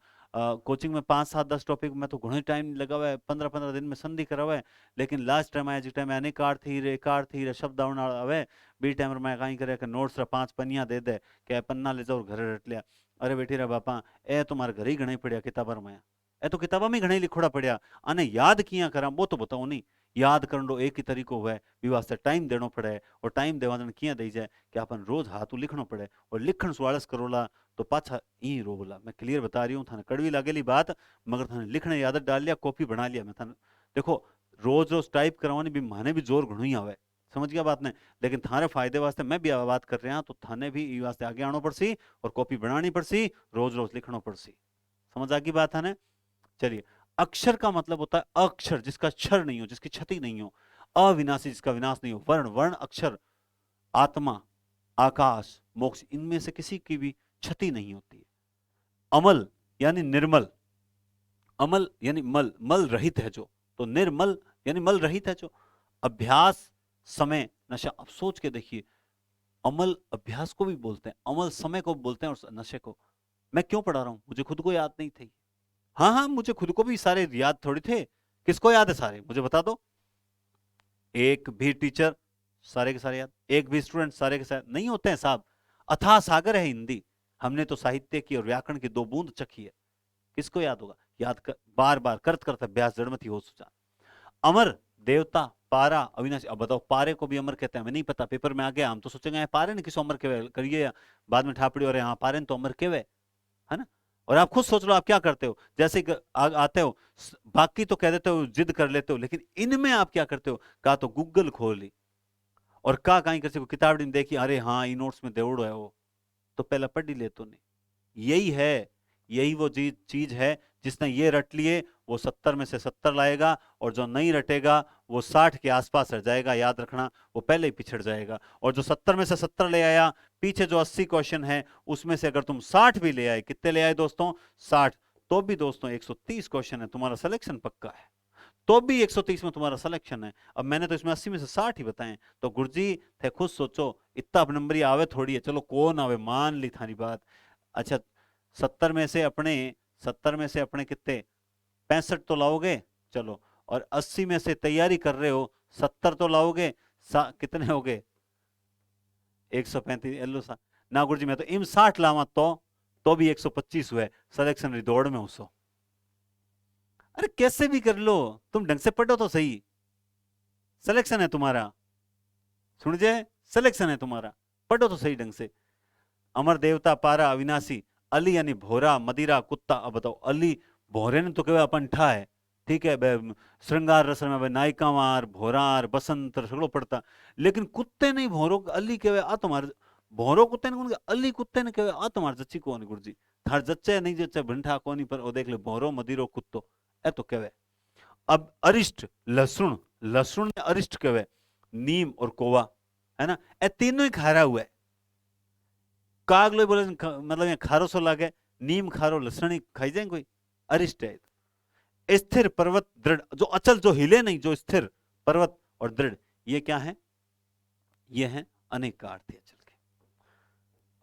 कोचिंग में 5 7 10 टॉपिक में तो घणो टाइम लगा हुआ है, 15 15 दिन में संधि करा हुआ है, लेकिन लास्ट टाइम आया जिस टाइम अनेकार थी शब्द आवे बी टाइम मैं कहीं करे कि नोट्स रा 5 पन्निया दे दे के पन्ना ले जाओ और घर रट लिया। अरे बेटी रे बापा, ए तुम्हारे घर ही घणे पड़िया किताबर में, ए तो किताबा में घणे लिखोड़ा पड़िया, आने याद किया करा वो तो बताओ नहीं। याद करनो एक ही तरीको हुआ है, वास्ते टाइम देनो पड़े, और टाइम देवादन किया दई जाए कि अपन रोज हाथों लिखनो पड़े, और लिखण सुआलस करोला तो पाछा ई रोला। मैं क्लियर बता रही हूँ, थाने कड़वी लागेली बात, मगर थाने लिखने की आदत डाल लिया, कॉपी बना लिया। मैं थाने देखो, रोज रोज टाइप करवानी भी माने भी जोर घणो ही आवे, समझ गया बात ने, लेकिन थारे फायदे वास्ते मैं भी बात कर रहा, तो थाने भी ई वास्ते आगे आनो पड़सी और कॉपी बनानी पड़सी, रोज रोज लिखनो पड़सी। समझ आ गई बात थाने? चलिए, अक्षर का मतलब होता है अक्षर, जिसका क्षर नहीं हो, जिसकी क्षति नहीं हो, अविनाशी, जिसका विनाश नहीं हो। वर्ण, वर्ण अक्षर, आत्मा, आकाश, मोक्ष, इनमें से किसी की भी क्षति नहीं होती है। अमल यानी निर्मल, अमल यानी मल, मल रहित है जो, तो निर्मल यानी मल रहित है जो। अभ्यास, समय, नशा। अब सोच के देखिए, अमल अभ्यास को भी बोलते हैं, अमल समय को बोलते हैं, और नशे को। मैं क्यों पढ़ा रहा हूं? मुझे खुद को याद नहीं थी। हाँ हाँ, मुझे खुद को भी सारे याद थोड़ी थे। किसको याद है सारे? मुझे बता दो। एक भी टीचर सारे के सारे याद, एक भी स्टूडेंट सारे के सारे नहीं होते हैं साहब। अथाह सागर है हिंदी, हमने तो साहित्य की और व्याकरण की 2 बूंद चखी है। किसको याद होगा? याद कर, बार बार करत करत अभ्यास जड़ में थी हो सुचा। अमर, देवता, पारा, अविनाशी। अब बताओ, पारे को भी अमर कहते हैं? हमें नहीं पता, पेपर में आ गया, हम तो सोचेंगे पारे ने किस अमर के करिए, बाद में ठापड़ी और हाँ पारे ने तो अमर के, है ना? और आप खुद सोच लो, आप क्या करते हो? जैसे आते हो, बाकी तो कह देते हो, जिद कर लेते हो, लेकिन इनमें आप क्या करते हो? का तो गूगल खोल ली, और का कहीं कर किताब में देखी, अरे हाँ ई नोट्स में देवड़ो है वो, तो पहला पढ़ ही ले तो नहीं। यही है, यही वो चीज है, जिसने ये रट लिए वो 70 में से 70 लाएगा, और जो नहीं रटेगा वो 60 के आसपास रह जाएगा। याद रखना, वो पहले ही पिछड़ जाएगा। और जो 70 में से 70 ले आया, पीछे जो 80 क्वेश्चन है उसमें से अगर तुम 60 भी ले आए, कितने ले आए दोस्तों? 60। तो भी दोस्तों 130 क्वेश्चन है, तुम्हारा सिलेक्शन पक्का है। तो भी 130 में तुम्हारा सिलेक्शन है। अब मैंने तो इसमें 80 में से 60 ही बताए, तो गुरुजी थे खुद सोचो, इतना नंबर ही आवे थोड़ी है, चलो कौन आवे, मान ली थारी बात। अच्छा, 70 में से अपने 70 में से अपने कितने 65 तो लाओगे, चलो। और 80 में से तैयारी कर रहे हो, 70 तो लाओगे, कितने हो गए? 135। एलो सा ना गुरुजी, मैं तो इम 60 लावा तो भी 125 हुए, सिलेक्शन री दौड़ में उसो। अरे कैसे भी कर लो, तुम ढंग से पढ़ो तो सही, सिलेक्शन है तुम्हारा। सुन जाए, सिलेक्शन है तुम्हारा, पढ़ो तो सही ढंग से। अमर, देवता, पारा, अविनाशी। अली यानी भोरा, मदिरा, कुत्ता। अब बताओ, अली भोरे ने तो केवल पंठा है, ठीक है, श्रृंगार रस में नायिकावार, भोरार, बसंत सगड़ो पड़ता, लेकिन कुत्ते नहीं भोरो अली केवे आ तुम्हारे, भोरो कुत्ते ने कौन, अली कुत्ते ने केवे आ तुम्हारे जच्ची कौन गुरुजी, थार जच्चे नहीं जच्चे भंठा कोनी, पर ओ देख ले, भोरो मदिरो कुत्तो, ए तो केवे। अब अरिष्ट, लहसुन, लहसुन ने अरिष्ट केवे, नीम और कोवा, है ना, ए तीनों ही खारा हुआ है। काग लोग बोले मतलब ये खारो सो लागे, नीम खारो, लसणी खाई जाए कोई, अरिष्ट है। स्थिर, पर्वत, दृढ़, जो अचल, जो हिले नहीं, जो स्थिर, पर्वत और दृढ़, ये क्या है? ये है अनेक का अर्थ है अचल के।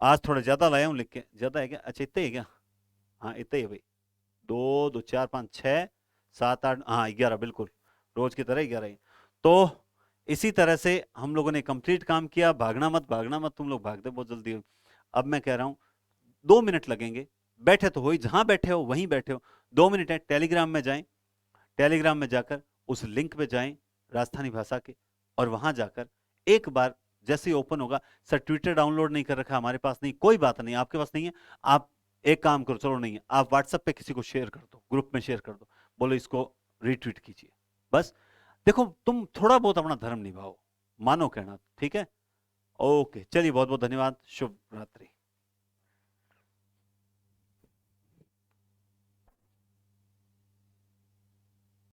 आज थोड़ा ज्यादा लाया हूं लिख के, ज्यादा है क्या? अच्छा इतने है क्या? हाँ इतने ही है भाई, 2 2 4 5 6 7 8, हाँ 11, बिल्कुल रोज की तरह 11 ही। तो इसी तरह से हम लोगों ने कंप्लीट काम किया। भागना मत, भागना मत, तुम लोग भागते बहुत जल्दी। अब मैं कह रहा हूं 2 मिनट लगेंगे, बैठे तो हो ही, जहां बैठे हो वहीं बैठे हो। 2 मिनट है, टेलीग्राम में जाएं, टेलीग्राम में जाकर उस लिंक पे जाएं राजस्थानी भाषा के, और वहां जाकर एक बार जैसे ही ओपन होगा, सर ट्विटर डाउनलोड नहीं कर रखा हमारे पास, नहीं कोई बात नहीं, आपके पास नहीं है, आप एक काम करो, चलो नहीं है, आप व्हाट्सएप पे किसी को शेयर कर दो, ग्रुप में शेयर कर दो, बोलो इसको रीट्वीट कीजिए, बस। देखो तुम थोड़ा बहुत अपना धर्म निभाओ, मानो कहना, ठीक है? ओके, चलिए बहुत बहुत धन्यवाद, शुभ रात्रि।